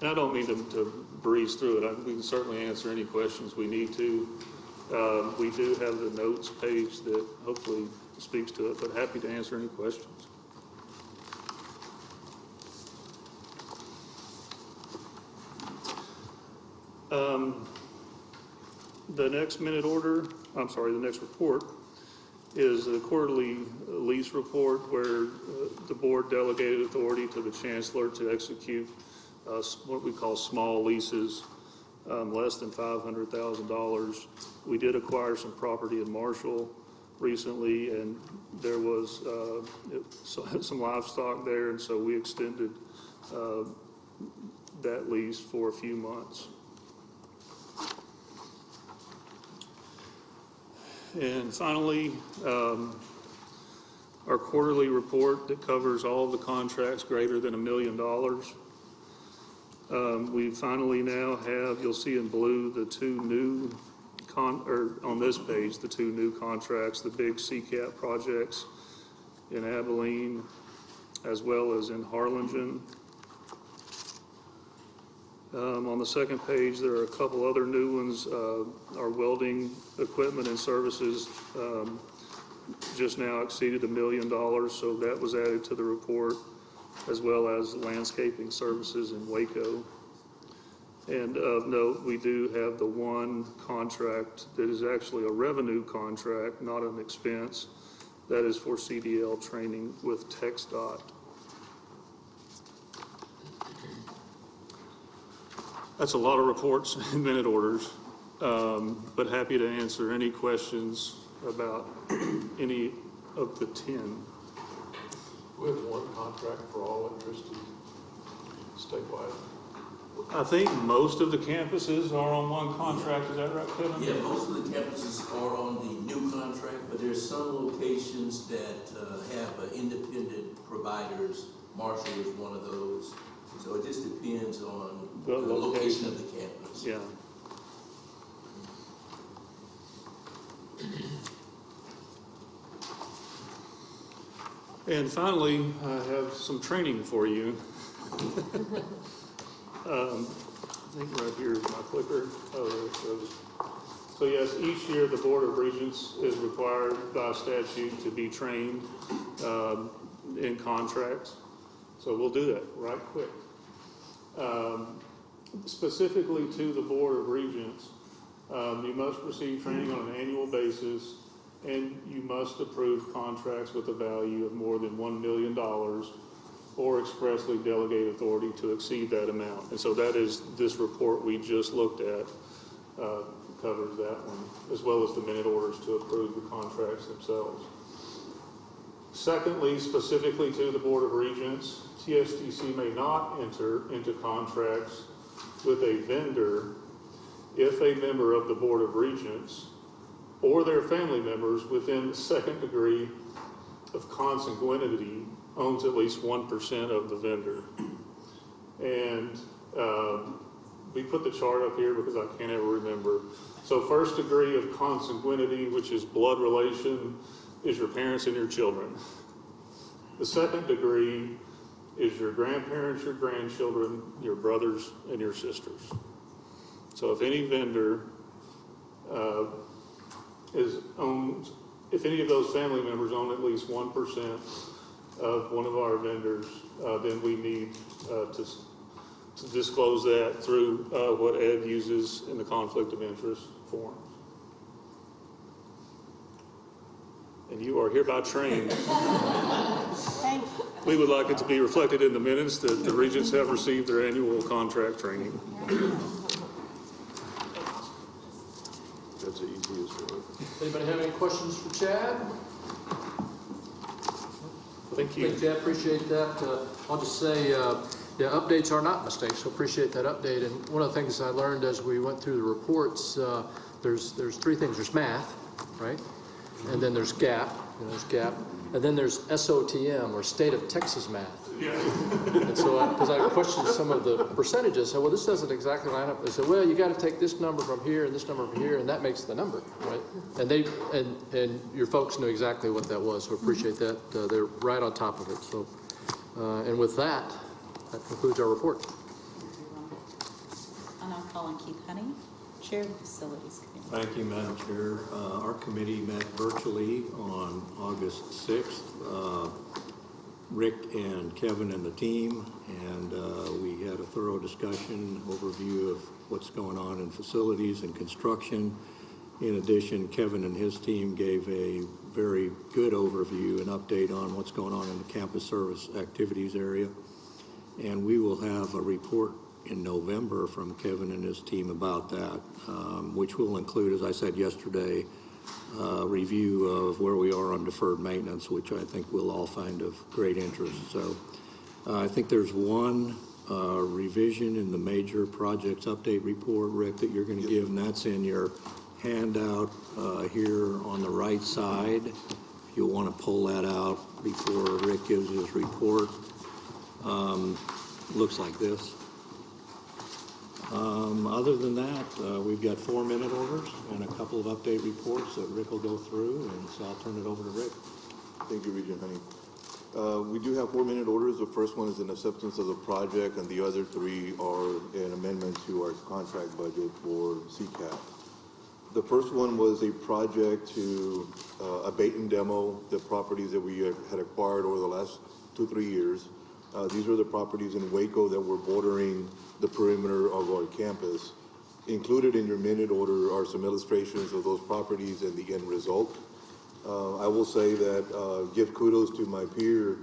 And I don't mean to breeze through it. We can certainly answer any questions we need to. We do have the notes page that hopefully speaks to it, but happy to answer any questions. The next the next report is the quarterly lease report where the board delegated authority to the Chancellor to execute what we call small leases, less than $500,000. We did acquire some property in Marshall recently, and there was some livestock there, and so we extended that lease for a few months. And finally, our quarterly report that covers all the contracts greater than $1 million. We finally now have, you'll see in blue, the two new, on this page, the two new contracts, the big CCAP projects in Abilene, as well as in Harlingen. On the second page, there are a couple other new ones. Our welding equipment and services just now exceeded $1 million, so that was added to the report, as well as landscaping services in Waco. And of note, we do have the one contract that is actually a revenue contract, not an expense. That is for CDL training with TxDOT. That's a lot of reports and minute orders, but happy to answer any questions about any of the 10. We have one contract for all electricity statewide. I think most of the campuses are on one contract. Is that right, Kevin? Yeah, most of the campuses are on the new contract, but there's some locations that have independent providers. Marshall is one of those. So it just depends on the location of the campus. Yeah. And finally, I have some training for you. I think right here is my clicker. Oh, there it goes. So yes, each year the Board of Regents is required by statute to be trained in contracts. So we'll do that right quick. Specifically to the Board of Regents, you must receive training on an annual basis, and you must approve contracts with a value of more than $1 million or expressly delegate authority to exceed that amount. And so that is this report we just looked at covers that one, as well as the minute orders to approve the contracts themselves. Secondly, specifically to the Board of Regents, TSTC may not enter into contracts with a vendor if a member of the Board of Regents or their family members within the second degree of consanguinity owns at least 1% of the vendor. And we put the chart up here because I can't ever remember. So first degree of consanguinity, which is blood relation, is your parents and your children. The second degree is your grandparents, your grandchildren, your brothers, and your sisters. So if any vendor if any of those family members own at least 1% of one of our vendors, then we need to disclose that through what Ed uses in the conflict of interest form. And you are hereby trained. Thank you. We would like it to be reflected in the minutes that the Regents have received their annual contract training. That's the easiest one. Anybody have any questions for Chad? Thank you. Chad, appreciate that. I'll just say, yeah, updates are not mistakes, so appreciate that update. And one of the things I learned as we went through the reports, there's three things. There's math, right? And then there's GAP, and then there's SOTM, or State of Texas Math. Yeah. And so, because I questioned some of the percentages, I said, well, this doesn't exactly line up. They said, well, you got to take this number from here and this number from here, and that makes the number, right? And and your folks knew exactly what that was, so appreciate that. They're right on top of it. So, and with that concludes our report. And I'll call on Keith Honey, Chair of the Facilities Committee. Thank you, Madam Chair. Our committee met virtually on August 6th. Rick and Kevin and the team, and we had a thorough discussion, overview of what's going on in facilities and construction. In addition, Kevin and his team gave a very good overview and update on what's going on in the campus service activities area. And we will have a report in November from Kevin and his team about that, which will include, as I said yesterday, review of where we are on deferred maintenance, which I think we'll all find of great interest. So I think there's one revision in the major projects update report, Rick, that you're going to give, and that's in your handout here on the right side. You'll want to pull that out before Rick gives his report. Looks like this. Other than that, we've got 4 minute orders and a couple of update reports that Rick will go through, and so I'll turn it over to Rick. Thank you, Regent Honey. We do have 4 minute orders. The first one is an acceptance of the project, and the other 3 are an amendment to our contract budget for CCAP. The first one was a project to abate and demo the properties that we had acquired over the last 2-3 years. These are the properties in Waco that were bordering the perimeter of our campus. Included in your minute order are some illustrations of those properties and the end result. I will say that give kudos to my peer,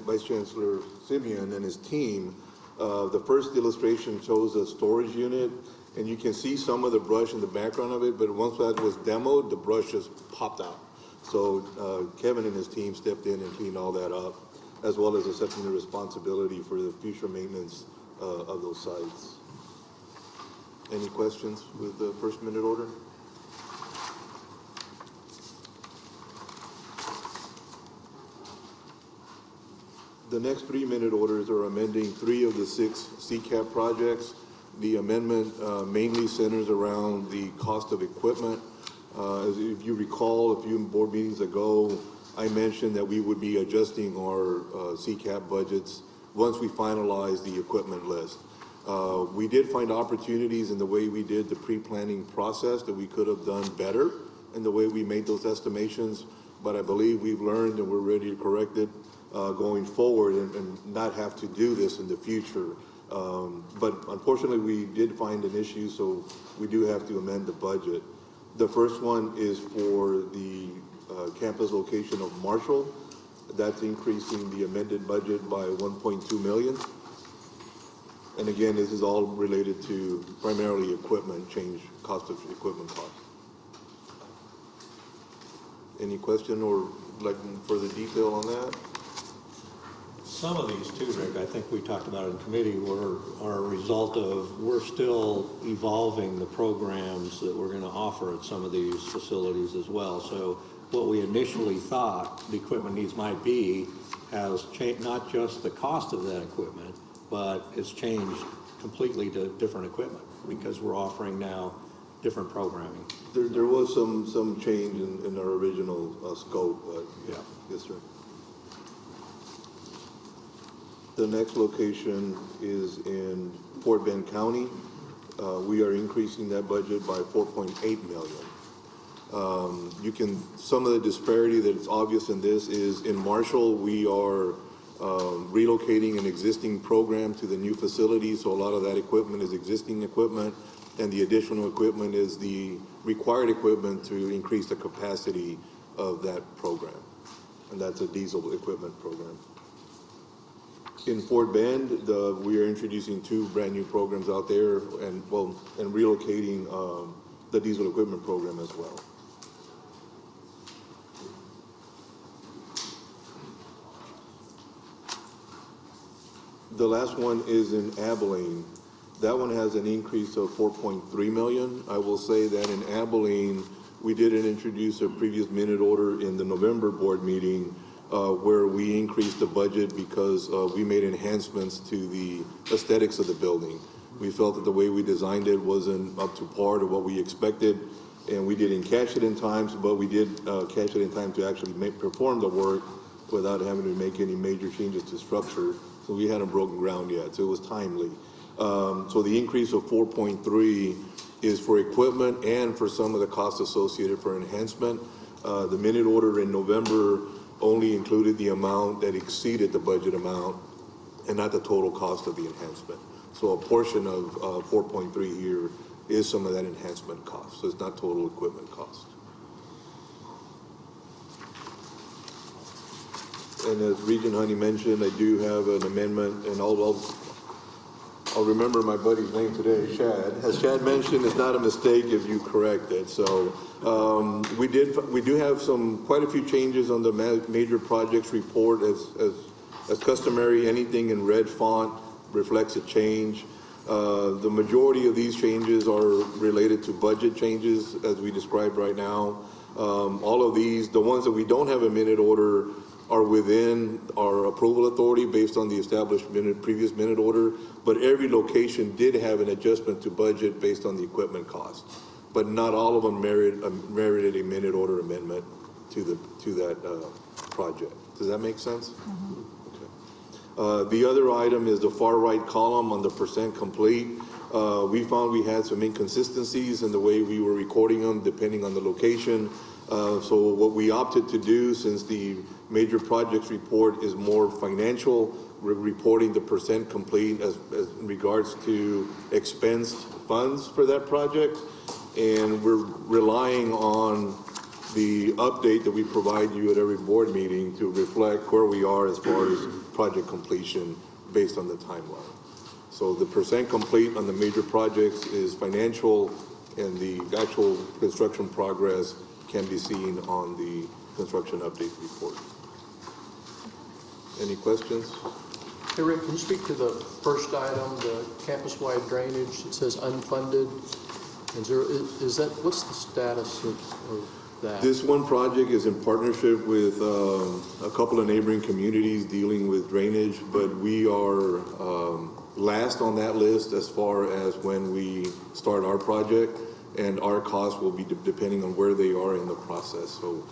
Vice Chancellor Simeon and his team. The first illustration shows a storage unit, and you can see some of the brush in the background of it, but once that was demoed, the brush just popped out. So Kevin and his team stepped in and cleaned all that up, as well as accepting the responsibility for the future maintenance of those sites. Any questions with the first minute order? The next 3 minute orders are amending 3 of the 6 CCAP projects. The amendment mainly centers around the cost of equipment. As if you recall, a few board meetings ago, I mentioned that we would be adjusting our CCAP budgets once we finalize the equipment list. We did find opportunities in the way we did the pre-planning process that we could have done better in the way we made those estimations, but I believe we've learned and we're ready to correct it going forward and not have to do this in the future. But unfortunately, we did find an issue, so we do have to amend the budget. The first one is for the campus location of Marshall. That's increasing the amended budget by 1.2 million. And again, this is all related to primarily equipment change, cost of equipment cost. Any question or like further detail on that? Some of these too, Rick, I think we talked about in committee, are a result of, we're still evolving the programs that we're going to offer at some of these facilities as well. So what we initially thought the equipment needs might be has changed, not just the cost of that equipment, but it's changed completely to different equipment because we're offering now different programming. There was some change in our original scope, but yeah, yes, sir. The next location is in Fort Bend County. We are increasing that budget by 4.8 million. Some of the disparity that's obvious in this is in Marshall, we are relocating an existing program to the new facility, so a lot of that equipment is existing equipment, and the additional equipment is the required equipment to increase the capacity of that program, and that's a diesel equipment program. In Fort Bend, we are introducing 2 brand new programs out there, and relocating the diesel equipment program as well. The last one is in Abilene. That one has an increase of 4.3 million. I will say that in Abilene, we didn't introduce a previous minute order in the November board meeting where we increased the budget because we made enhancements to the aesthetics of the building. We felt that the way we designed it wasn't up to par to what we expected, and we didn't catch it in time, but we did catch it in time to actually perform the work without having to make any major changes to structure. So we hadn't broken ground yet, so it was timely. So the increase of 4.3 is for equipment and for some of the costs associated for enhancement. The minute order in November only included the amount that exceeded the budget amount and not the total cost of the enhancement. So a portion of 4.3 here is some of that enhancement cost, so it's not total equipment cost. And as Regent Honey mentioned, I do have an amendment, and I'll remember my buddy's name today, Chad. As Chad mentioned, it's not a mistake if you correct it. So we do have quite a few changes on the major projects report as customary. Anything in red font reflects a change. The majority of these changes are related to budget changes as we described right now. All of these, the ones that we don't have a minute order, are within our approval authority based on the established previous minute order, but every location did have an adjustment to budget based on the equipment cost. But not all of them merited a minute order amendment to that project. Does that make sense? Mm-hmm. Okay. The other item is the far right column on the percent complete. We found we had some inconsistencies in the way we were recording them depending on the location. So what we opted to do, since the major projects report is more financial, we're reporting the percent complete as in regards to expensed funds for that project, and we're relying on the update that we provide you at every board meeting to reflect where we are as far as project completion based on the timeline. So the percent complete on the major projects is financial, and the actual construction progress can be seen on the construction update report. Any questions? Hey Rick, can you speak to the first item, the campus-wide drainage? It says unfunded. What's the status of that? This one project is in partnership with a couple of neighboring communities dealing with drainage, but we are last on that list as far as when we start our project, and our costs will be depending on where they are in the process. So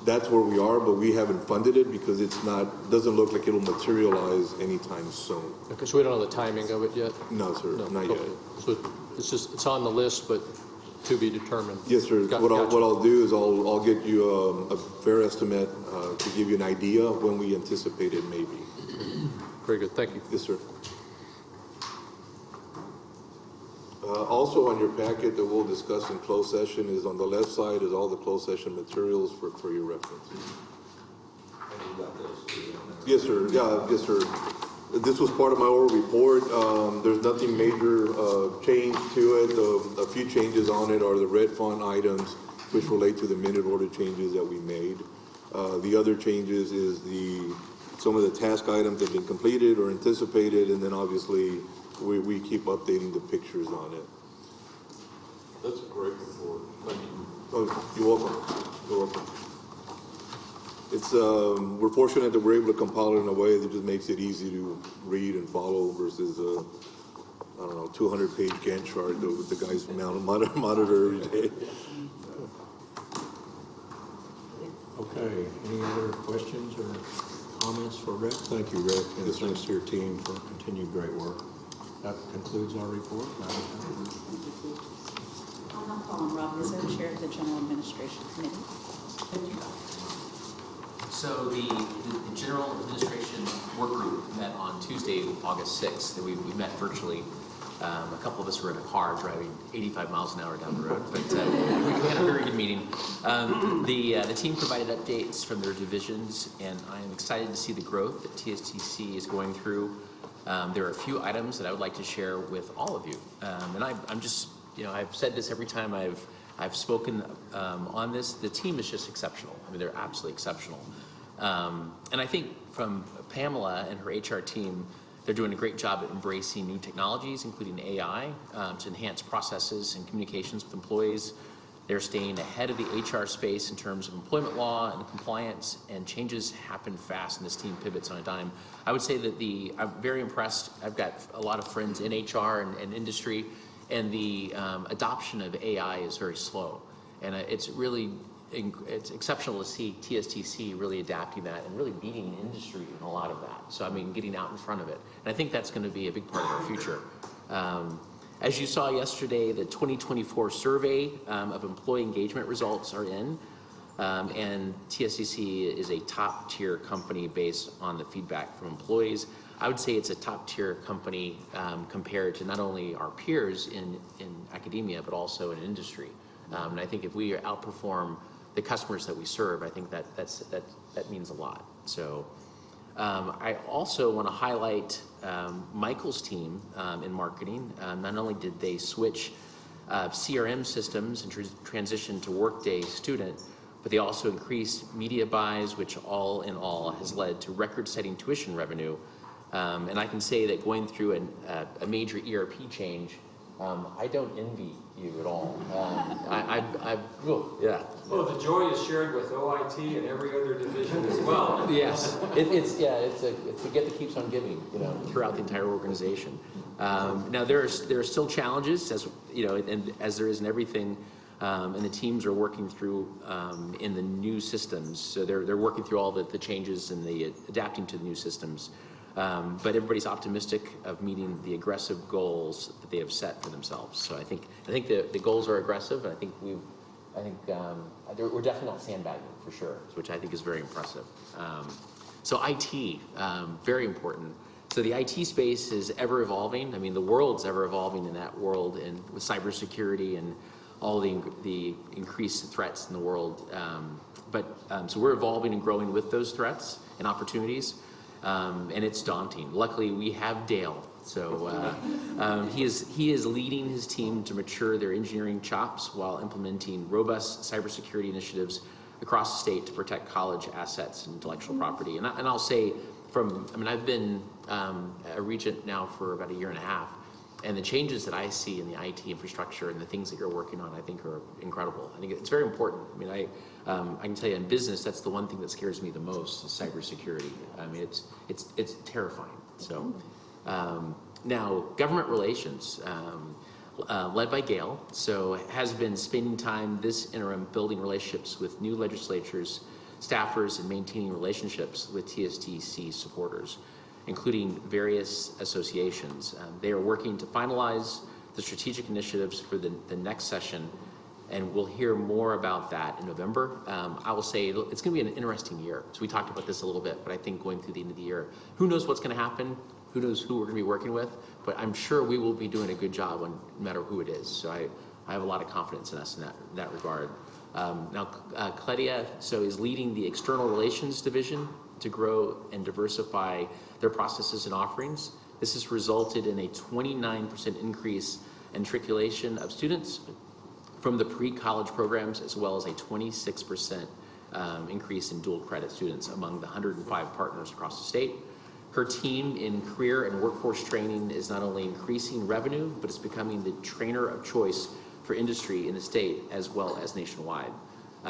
that's where we are, but we haven't funded it because doesn't look like it'll materialize anytime soon. Okay, so we don't know the timing of it yet? No, sir, No, not yet. okay. So it's on the list, but to be determined? Yes, sir. Gotcha. What I'll do is I'll get you a fair estimate to give you an idea of when we anticipate it may be. Very good, thank you. Yes, sir. Also on your packet that we'll discuss in closed session is on the left side is all the closed session materials for your reference. Yes, sir. Yeah, yes, sir. This was part of my oral report. There's nothing major change to it. A few changes on it are the red font items, which relate to the minute order changes that we made. The other changes is some of the task items that have been completed or anticipated, and then obviously we keep updating the pictures on it. That's a great report. Thank you. Oh, you're welcome. You're welcome. It's we're fortunate that we're able to compile it in a way that just makes it easy to read and follow versus I don't know, 200-page Gantt chart with the guys monitor every day. Okay, any other questions or comments for Rick? Thank you, Rick, and Yes, thanks to your team for continued great work. That concludes our report. I'll call on Rob Izzo, Chair of the General Administration Committee. So the General Administration Work Group met on Tuesday, August 6th. We met virtually. A couple of us were in a car driving 85 miles an hour down the road, but we had a very good meeting. The team provided updates from their divisions, and I am excited to see the growth that TSTC is going through. There are a few items that I would like to share with all of you. And I'm just, I've said this every time I've spoken on this. The team is just exceptional. I mean, they're absolutely exceptional. And I think from Pamela and her HR team, they're doing a great job at embracing new technologies, including AI, to enhance processes and communications with employees. They're staying ahead of the HR space in terms of employment law and compliance, and changes happen fast, and this team pivots on a dime. I would say that I'm very impressed. I've got a lot of friends in HR and industry, and the adoption of AI is very slow. And it's exceptional to see TSTC really adapting that and really beating the industry in a lot of that. So, I mean, getting out in front of it. And I think that's going to be a big part of our future. As you saw yesterday, the 2024 survey of employee engagement results are in. And TSTC is a top-tier company based on the feedback from employees. I would say it's a top-tier company compared to not only our peers in academia, but also in industry. And I think if we outperform the customers that we serve, I think that means a lot. So I also want to highlight Michael's team in marketing. Not only did they switch CRM systems and transition to Workday Student, but they also increased media buys, which all in all has led to record-setting tuition revenue. And I can say that going through a major ERP change, I don't envy you at all. Yeah. Well, the joy is shared with OIT and every other division as well. Yes, it's a gift that keeps on giving, throughout the entire organization. Now there are still challenges, as and as there is in everything, and the teams are working through in the new systems. So they're working through all the changes and adapting to the new systems. But everybody's optimistic of meeting the aggressive goals that they have set for themselves. So I think the goals are aggressive, and I think we're definitely not sandbagging for sure, which I think is very impressive. So IT, very important. So the IT space is ever evolving. I mean, the world's ever evolving in that world, and with cybersecurity and all the increased threats in the world. So we're evolving and growing with those threats and opportunities. And it's daunting. Luckily, we have Dale. So he is leading his team to mature their engineering chops while implementing robust cybersecurity initiatives across the state to protect college assets and intellectual property. And I'll say, I've been a regent now for about a year and a half, and the changes that I see in the IT infrastructure and the things that you're working on, I think are incredible. I think it's very important. I mean, I can tell you in business, that's the one thing that scares me the most is cybersecurity. I mean, it's terrifying. So now government relations, led by Gail, so has been spending time this interim building relationships with new legislatures, staffers and maintaining relationships with TSTC supporters, including various associations. They are working to finalize the strategic initiatives for the next session, and we'll hear more about that in November. I will say it's going to be an interesting year. So we talked about this a little bit, but I think going through the end of the year, who knows what's going to happen? Who knows who we're going to be working with? But I'm sure we will be doing a good job no matter who it is. So I have a lot of confidence in us in that regard. Now, Cledia is leading the External Relations Division to grow and diversify their processes and offerings. This has resulted in a 29% increase in matriculation of students from the pre-college programs, as well as a 26% increase in dual credit students among the 105 partners across the state. Her team in career and workforce training is not only increasing revenue, but it's becoming the trainer of choice for industry in the state as well as nationwide.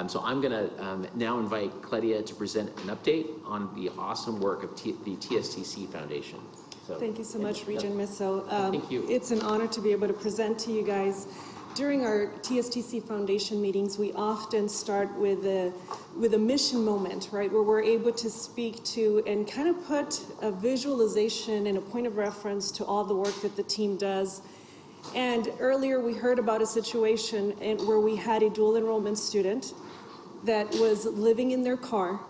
So I'm going to now invite Cledia to present an update on the awesome work of the TSTC Foundation. So, thank you so much, Regent Misso. Thank you. It's an honor to be able to present to you guys. During our TSTC Foundation meetings, we often start with a mission moment, right, where we're able to speak to and kind of put a visualization and a point of reference to all the work that the team does. And earlier we heard about a situation where we had a dual enrollment student that was living in their car,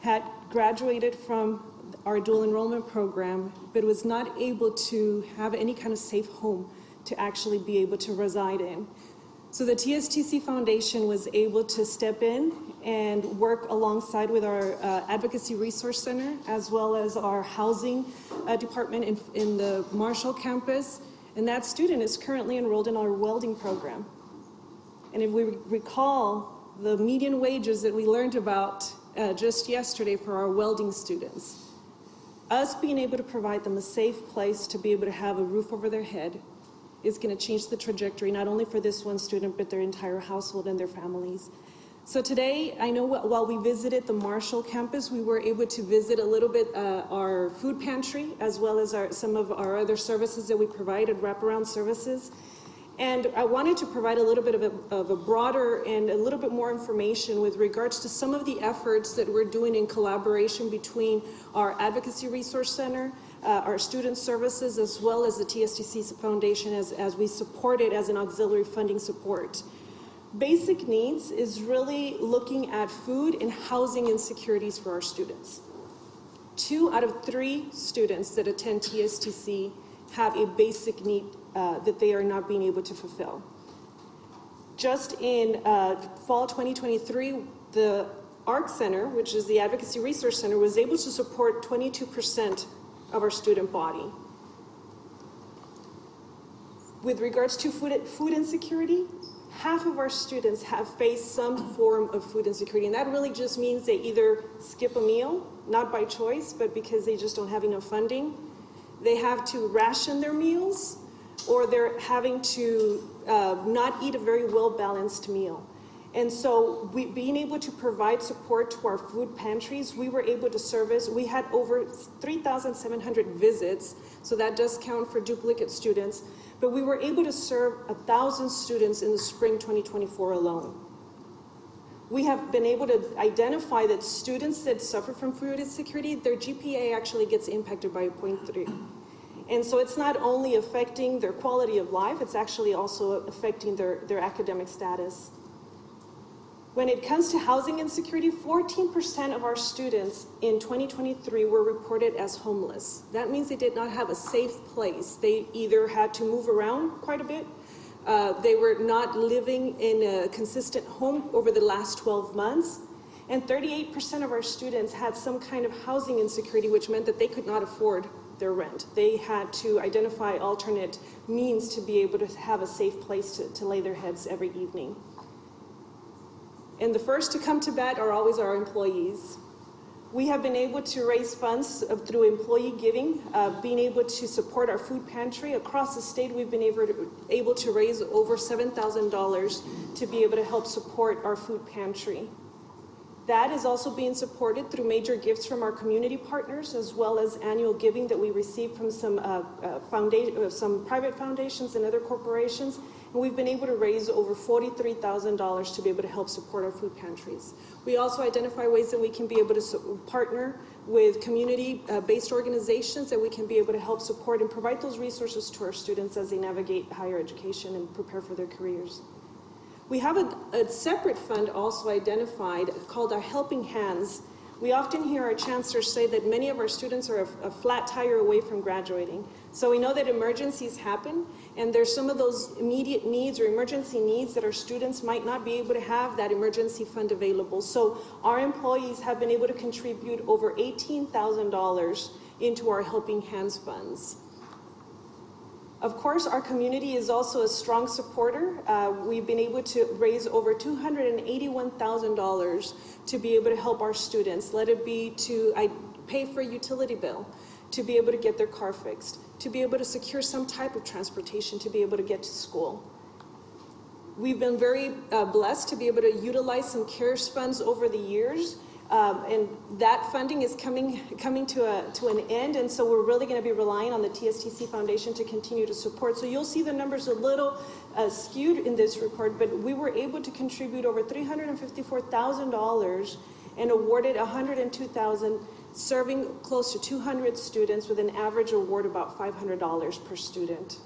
had graduated from our dual enrollment program, but was not able to have any kind of safe home to actually be able to reside in. So the TSTC Foundation was able to step in and work alongside with our Advocacy Resource Center, as well as our housing department in the Marshall campus. And that student is currently enrolled in our welding program. And if we recall the median wages that we learned about just yesterday for our welding students, us being able to provide them a safe place to be able to have a roof over their head is going to change the trajectory, not only for this one student, but their entire household and their families. So today, I know while we visited the Marshall campus, we were able to visit a little bit our food pantry, as well as some of our other services that we provided, wraparound services. And I wanted to provide a little bit of a broader and a little bit more information with regards to some of the efforts that we're doing in collaboration between our Advocacy Resource Center, our student services, as well as the TSTC Foundation as we support it as an auxiliary funding support. Basic needs is really looking at food and housing insecurities for our students. 2 out of 3 students that attend TSTC have a basic need that they are not being able to fulfill. Just in fall 2023, the ARC Center, which is the Advocacy Resource Center, was able to support 22% of our student body. With regards to food insecurity, half of our students have faced some form of food insecurity, and that really just means they either skip a meal, not by choice, but because they just don't have enough funding. They have to ration their meals, or they're having to not eat a very well-balanced meal. And so being able to provide support to our food pantries, we were able to service, we had over 3,700 visits, so that does count for duplicate students, but we were able to serve 1,000 students in the spring 2024 alone. We have been able to identify that students that suffer from food insecurity, their GPA actually gets impacted by 0.3. And so it's not only affecting their quality of life, it's actually also affecting their academic status. When it comes to housing insecurity, 14% of our students in 2023 were reported as homeless. That means they did not have a safe place. They either had to move around quite a bit, they were not living in a consistent home over the last 12 months, and 38% of our students had some kind of housing insecurity, which meant that they could not afford their rent. They had to identify alternate means to be able to have a safe place to lay their heads every evening. And the first to come to bat are always our employees. We have been able to raise funds through employee giving, being able to support our food pantry. Across the state, we've been able to raise over $7,000 to be able to help support our food pantry. That is also being supported through major gifts from our community partners, as well as annual giving that we receive from some private foundations and other corporations, And we've been able to raise over $43,000 to be able to help support our food pantries. We also identify ways that we can be able to partner with community-based organizations that we can be able to help support and provide those resources to our students as they navigate higher education and prepare for their careers. We have a separate fund also identified called our Helping Hands. We often hear our chancellors say that many of our students are a flat tire away from graduating. So we know that emergencies happen, and there's some of those immediate needs or emergency needs that our students might not be able to have that emergency fund available. So our employees have been able to contribute over $18,000 into our Helping Hands funds. Of course, our community is also a strong supporter. We've been able to raise over $281,000 to be able to help our students. Let it be to pay for a utility bill, to be able to get their car fixed, to be able to secure some type of transportation to be able to get to school. We've been very blessed to be able to utilize some CARES funds over the years. And that funding is coming to an end, and so we're really going to be relying on the TSTC Foundation to continue to support. So you'll see the numbers a little skewed in this report, but we were able to contribute over $354,000 and awarded $102,000, serving close to 200 students with an average award about $500 per student.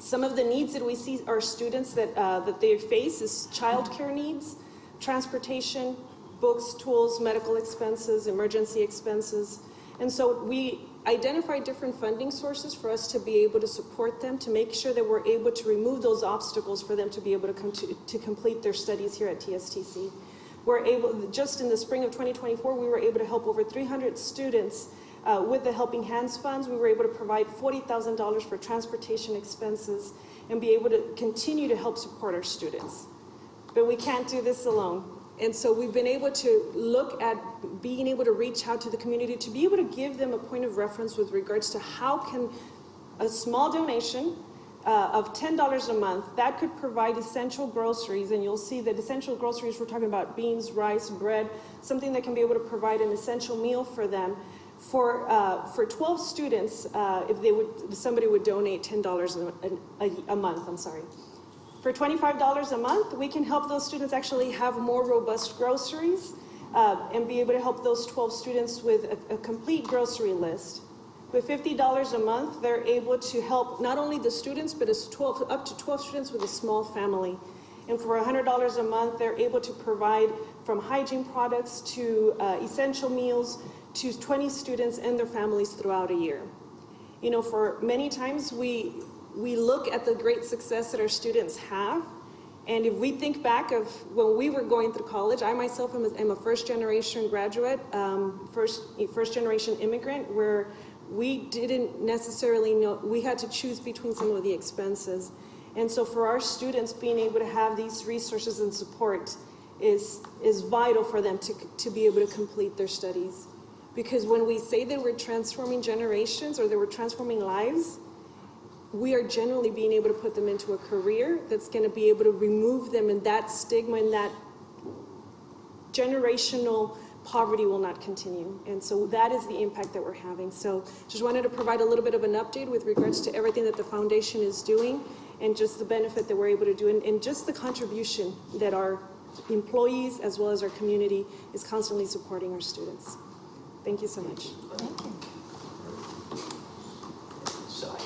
Some of the needs that we see our students that they face is childcare needs, transportation, books, tools, medical expenses, emergency expenses. And so we identify different funding sources for us to be able to support them, to make sure that we're able to remove those obstacles for them to be able to complete their studies here at TSTC. We're able, just in the spring of 2024, we were able to help over 300 students with the Helping Hands funds. We were able to provide $40,000 for transportation expenses and be able to continue to help support our students. But we can't do this alone. And so we've been able to look at being able to reach out to the community to be able to give them a point of reference with regards to how can a small donation of $10 a month, that could provide essential groceries. And you'll see that essential groceries, we're talking about beans, rice, bread, something that can be able to provide an essential meal for them. For 12 students, if somebody would donate $10 a month, I'm sorry. For $25 a month, we can help those students actually have more robust groceries and be able to help those 12 students with a complete grocery list. With $50 a month, they're able to help not only the students, but up to 12 students with a small family. And for $100 a month, they're able to provide from hygiene products to essential meals to 20 students and their families throughout a year. You know, for many times we look at the great success that our students have, and if we think back of when we were going through college, I myself am a first-generation graduate, first-generation immigrant, where we didn't necessarily know, we had to choose between some of the expenses. And so for our students, being able to have these resources and support is vital for them to be able to complete their studies. Because when we say that we're transforming generations or that we're transforming lives, we are generally being able to put them into a career that's going to be able to remove them, and that stigma and that generational poverty will not continue. And so that is the impact that we're having. So just wanted to provide a little bit of an update with regards to everything that the foundation is doing and just the benefit that we're able to do and just the contribution that our employees as well as our community is constantly supporting our students. Thank you so much. Thank you. So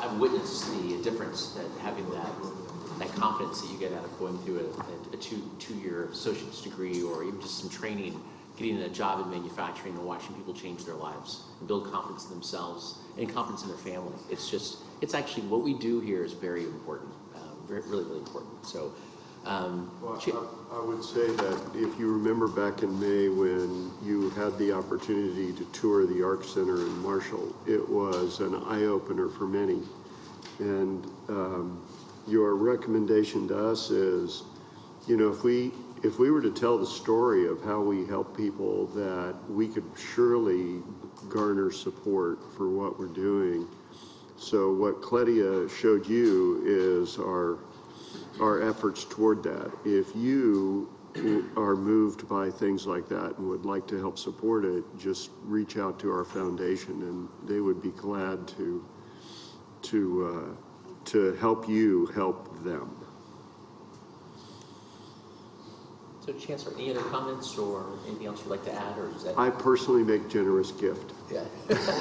I've witnessed the difference that having that confidence that you get out of going through a two-year associate's degree or even just some training, getting a job in manufacturing and watching people change their lives and build confidence in themselves and confidence in their family. It's actually what we do here is very important, really, really important. So. I would say that if you remember back in May when you had the opportunity to tour the Arc Center in Marshall, it was an eye-opener for many. And your recommendation to us is, you know, if we were to tell the story of how we help people, that we could surely garner support for what we're doing. So what Cledia showed you is our efforts toward that. If you are moved by things like that and would like to help support it, just reach out to our foundation and they would be glad to to help you help them. So Chancellor, any other comments or anything else you'd like to add, or is that? I personally make generous gift. Yeah.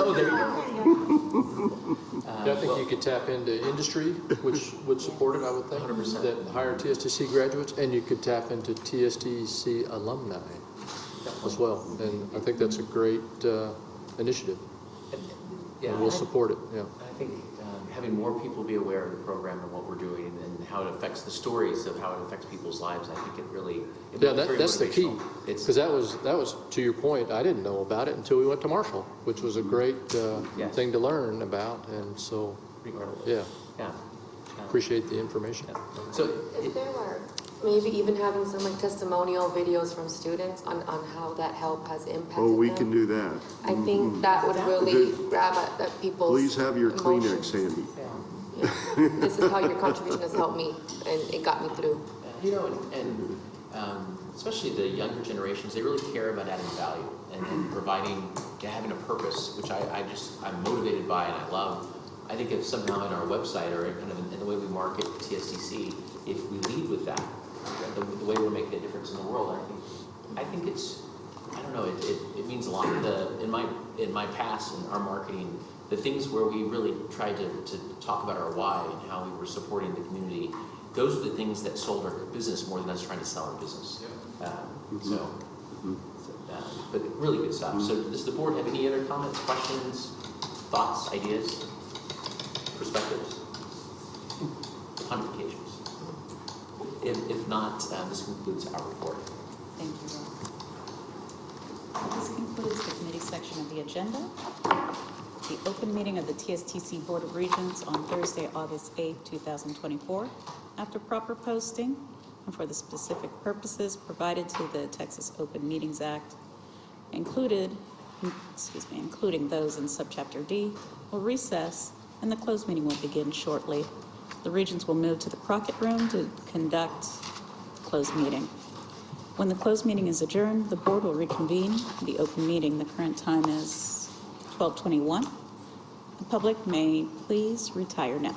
Oh, there you go. Yeah, I think you could tap into industry, which would support it, I would think. 100%. That hire TSTC graduates, and you could tap into TSTC alumni as well. And I think that's a great initiative. Yeah, And we'll support it, yeah. I think having more people be aware of the program and what we're doing and how it affects the stories of how it affects people's lives, I think it really Yeah, very that's the key. motivational. Because that was, to your point, I didn't know about it until we went to Marshall, which was a great Yes. thing to learn about. And so, Regardless. yeah, Yeah. appreciate the information. So If there were maybe even having some like testimonial videos from students on how that help has impacted Oh, we them. can do that. I think that would really Good. grab at people's Please have your emotions. Kleenex handy. Yeah. This is how your contribution has helped me, and it got me through. you know, and especially the younger generations, they really care about adding value and providing, having a purpose, which I'm motivated by and I love. I think if somehow in our website or kind of in the way we market TSTC, if we lead with that, the way we're making a difference in the world, I think it's, I don't know, it means a lot. In my past in our marketing, the things where we really tried to talk about our why and how we were supporting the community, those are the things that sold our business more than us trying to sell our business. But really good stuff. So does the board have any other comments, questions, thoughts, ideas, perspectives, pontifications? If not, this concludes our report. Thank you, Rob. This concludes the committee section of the agenda. The open meeting of the TSTC Board of Regents on Thursday, August 8, 2024, after proper posting and for the specific purposes provided to the Texas Open Meetings Act, including those in subchapter D, will recess and the closed meeting will begin shortly. The Regents will move to the Crockett Room to conduct the closed meeting. When the closed meeting is adjourned, the board will reconvene the open meeting. The current time is 12:21. The public may please retire now.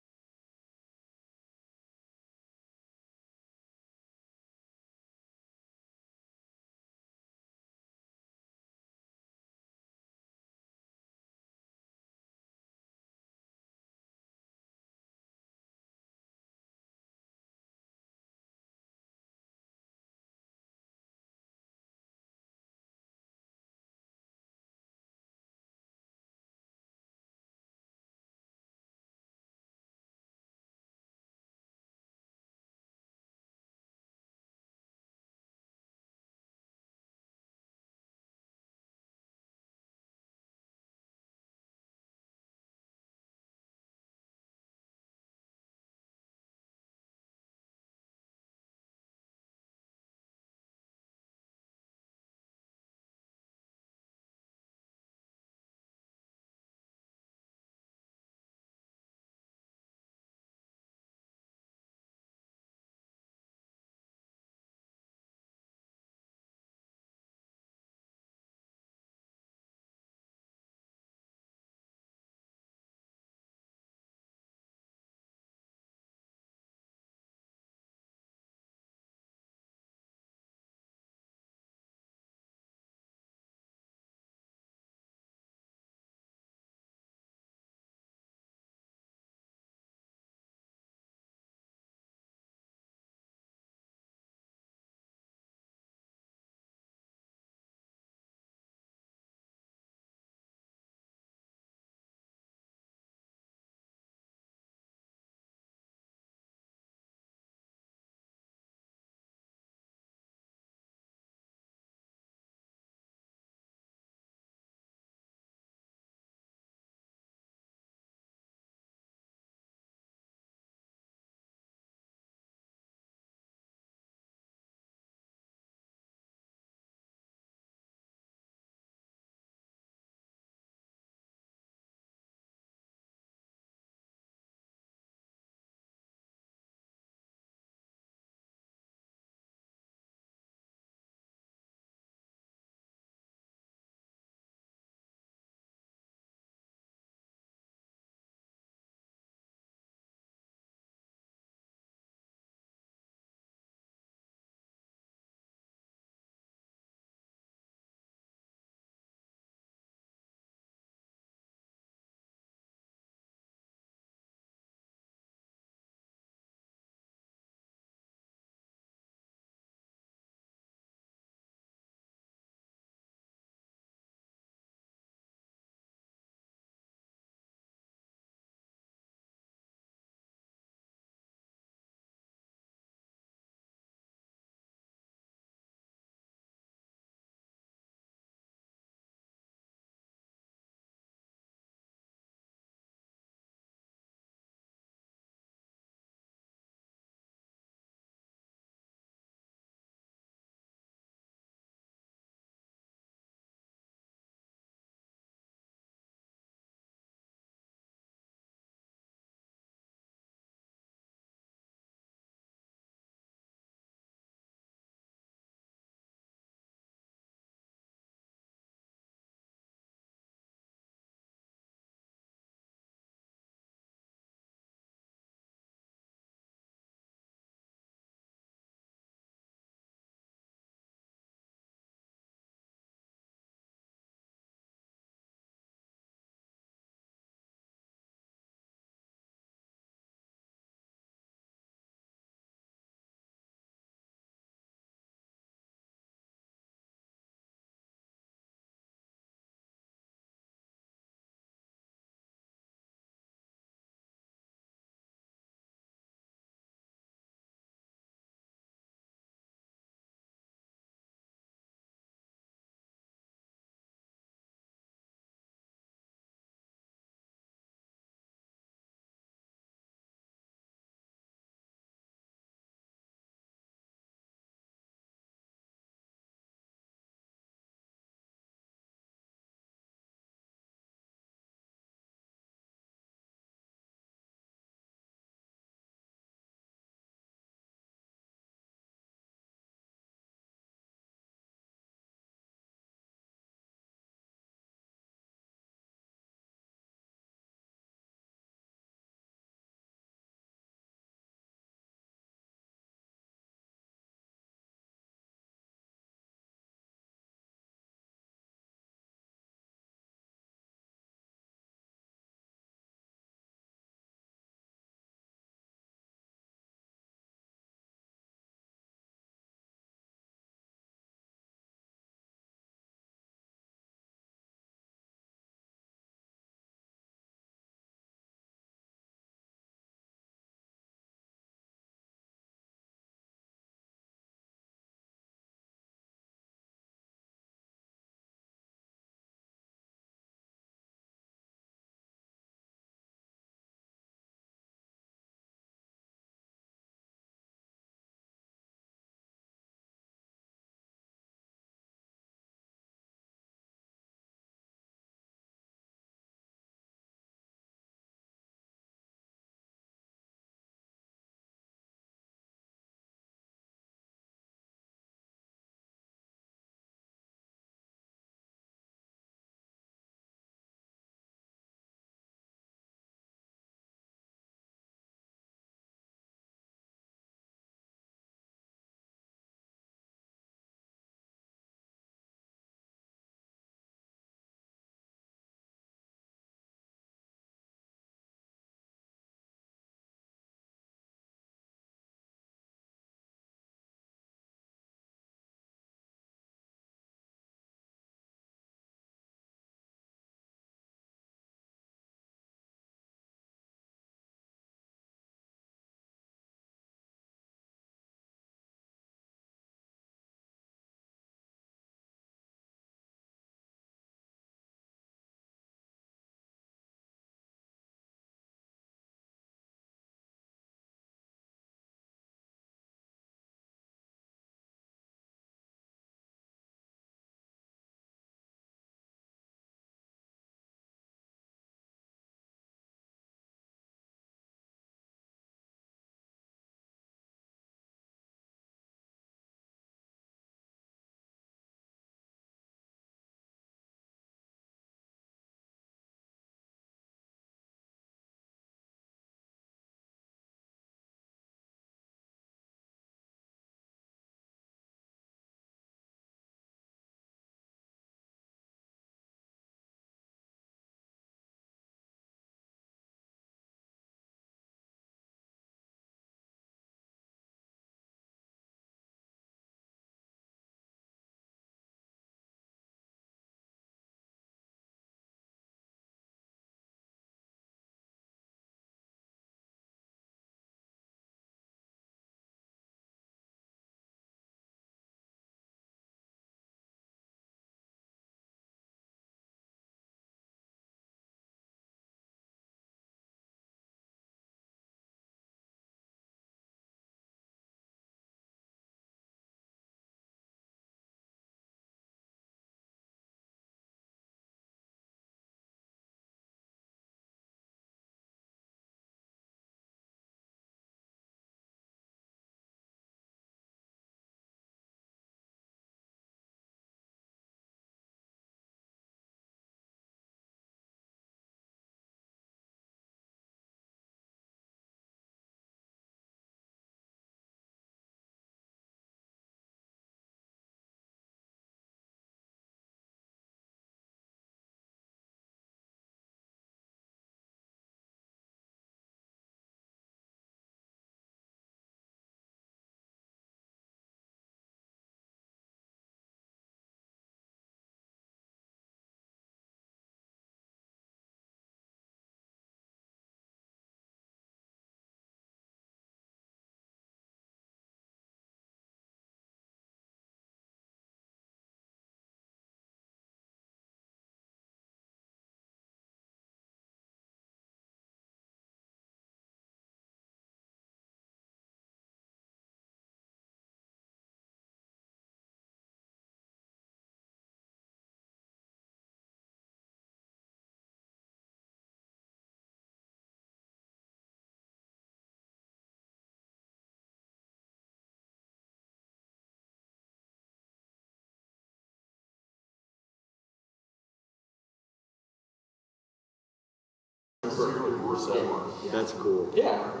That's cool. Yeah.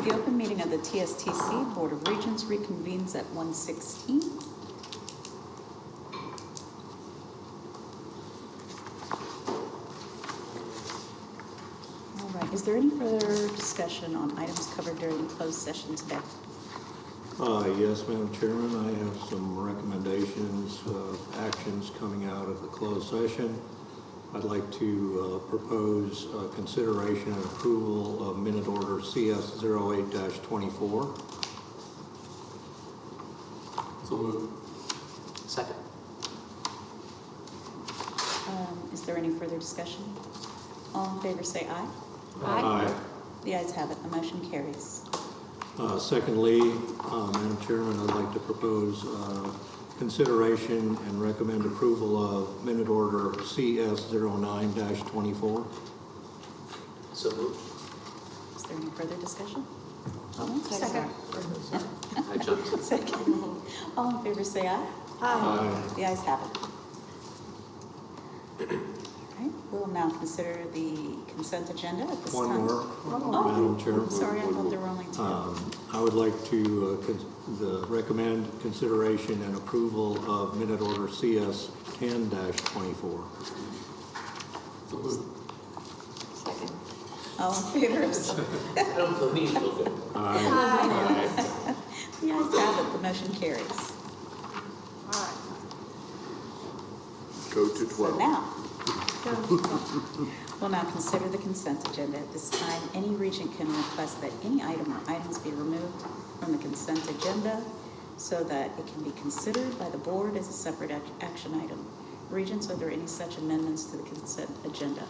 The open meeting of the TSTC Board of Regents reconvenes at 1:16. All right, is there any further discussion on items covered during the closed session today? Yes, Madam Chairman, I have some recommendations, actions coming out of the closed session. I'd like to propose consideration and approval of minute order CS 08-24. So moved. Second. Is there any further discussion? All in favor say aye. Aye. The ayes have it, the motion carries. Secondly, Madam Chairman, I'd like to propose consideration and recommend approval of minute order CS 09-24. So moved. Is there any further discussion? Second. I jumped. Second. All in favor say aye. Aye. The ayes have it. All right, we'll now consider the consent agenda at this time. One more, Oh, Madam Chairman. sorry, I thought there were only two. I would like to recommend consideration and approval of minute order CS 10-24. Second. All in favor? I don't feel me feel good. Aye. The ayes have it, the motion carries. All right. Go to So 12. now, we'll now consider the consent agenda. At this time, any regent can request that any item or items be removed from the consent agenda so that it can be considered by the board as a separate action item. Regents, are there any such amendments to the consent agenda?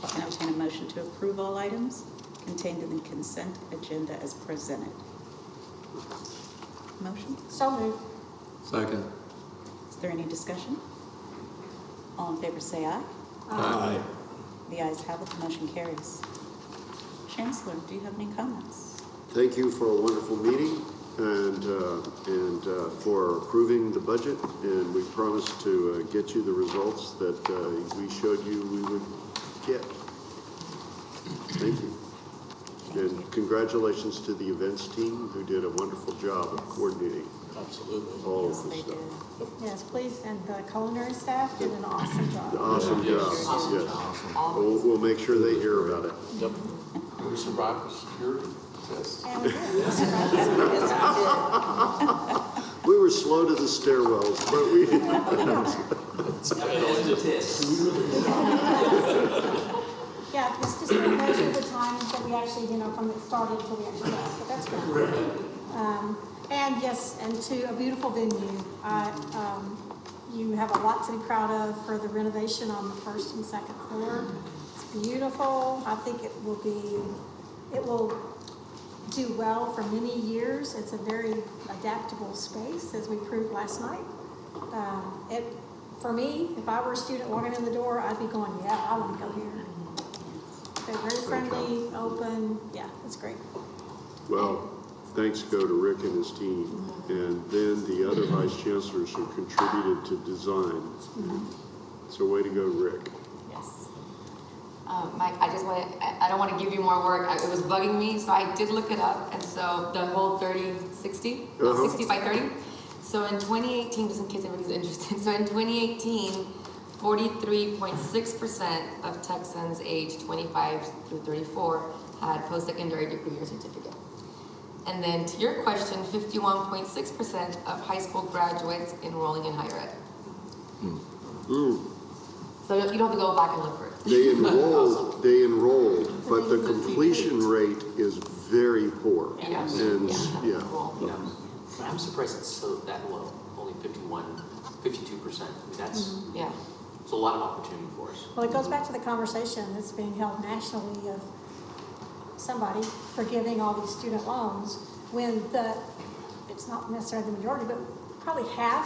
I can obtain a motion to approve all items contained in the consent agenda as presented. Motion? So moved. Second. Is there any discussion? All in favor say aye. Aye. The ayes have it, the motion carries. Chancellor, do you have any comments? Thank you for a wonderful meeting and for approving the budget. And we promise to get you the results that we showed you we would get. Thank you. And congratulations to the events team who did a wonderful job of coordinating Absolutely. all Yes, of this they stuff. did. Yes, please, and the culinary staff did an awesome job. Awesome job, yes. We'll make sure they hear about it. Yep. We survived the security test. And we did. We were slow to the stairwells, but we, Yeah, it's just going to measure the time until we actually, from it started until we actually left, but that's good. And yes, and to a beautiful venue. You have a lot to be proud of for the renovation on the first and second floor. It's beautiful. I think it will do well for many years. It's a very adaptable space, as we proved last night. For me, if I were a student walking in the door, I'd be going, yeah, I want to go here. They're very friendly, open. Yeah, it's great. well, thanks go to Rick and his team, and then the other vice chancellors who contributed to design. So way to go, Rick. Yes. Mike, I don't want to give you more work. It was bugging me, so I did look it up. And so the whole 30-60, 60 by 30. So in 2018, just in case anybody's interested, so in 2018, 43.6% of Texans aged 25 through 34 had post-secondary degree or certificate. And then to your question, 51.6% of high school graduates enrolling in higher ed. So you don't have to go back and look for it. They enrolled, but the completion rate is very poor. Yes. And, yeah. I'm surprised it's so that low, only 52%. I mean, that's it's a lot of opportunity for us. Well, it goes back to the conversation that's being held nationally of somebody forgiving all these student loans when the it's not necessarily the majority, but probably half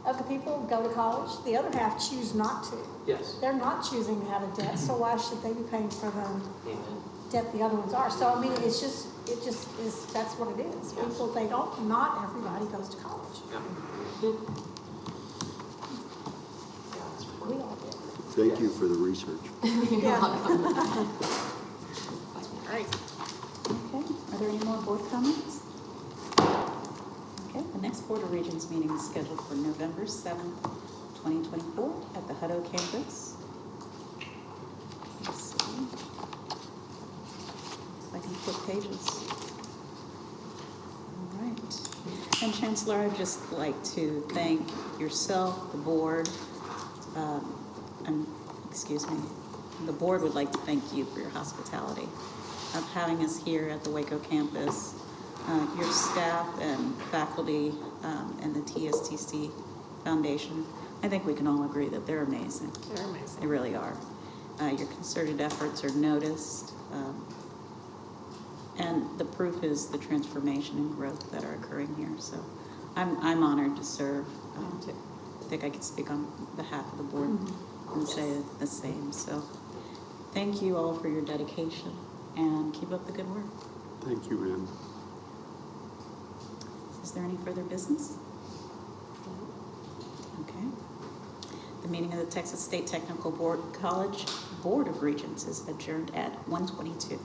of the people go to college. The other half choose not to. Yes. They're not choosing to have a debt, so why should they be paying for the Amen. debt the other ones are? So, I mean, it just is, that's what it is. Yes. People, they don't, not everybody goes to college. Yeah. Yeah, that's We all did. Thank you for the research. Yeah. Great. Okay, are there any more board comments? Okay, the next Board of Regents meeting is scheduled for November 7th, 2024 at the Hutto campus. Let's see. If I can flip pages. All right. And Chancellor, I'd just like to thank yourself, the board, excuse me, the board would like to thank you for your hospitality of having us here at the Waco campus. Your staff and faculty and the TSTC Foundation, I think we can all agree that they're amazing. They're amazing. They really are. Your concerted efforts are noticed. And the proof is the transformation and growth that are occurring here. So I'm honored to serve. I think I could speak on behalf of the board and say the same. So thank you all for your dedication and keep up the good work. Thank you, ma'am. Is there any further business? Okay. The meeting of the Texas State Technical College Board of Regents is adjourned at 1:22.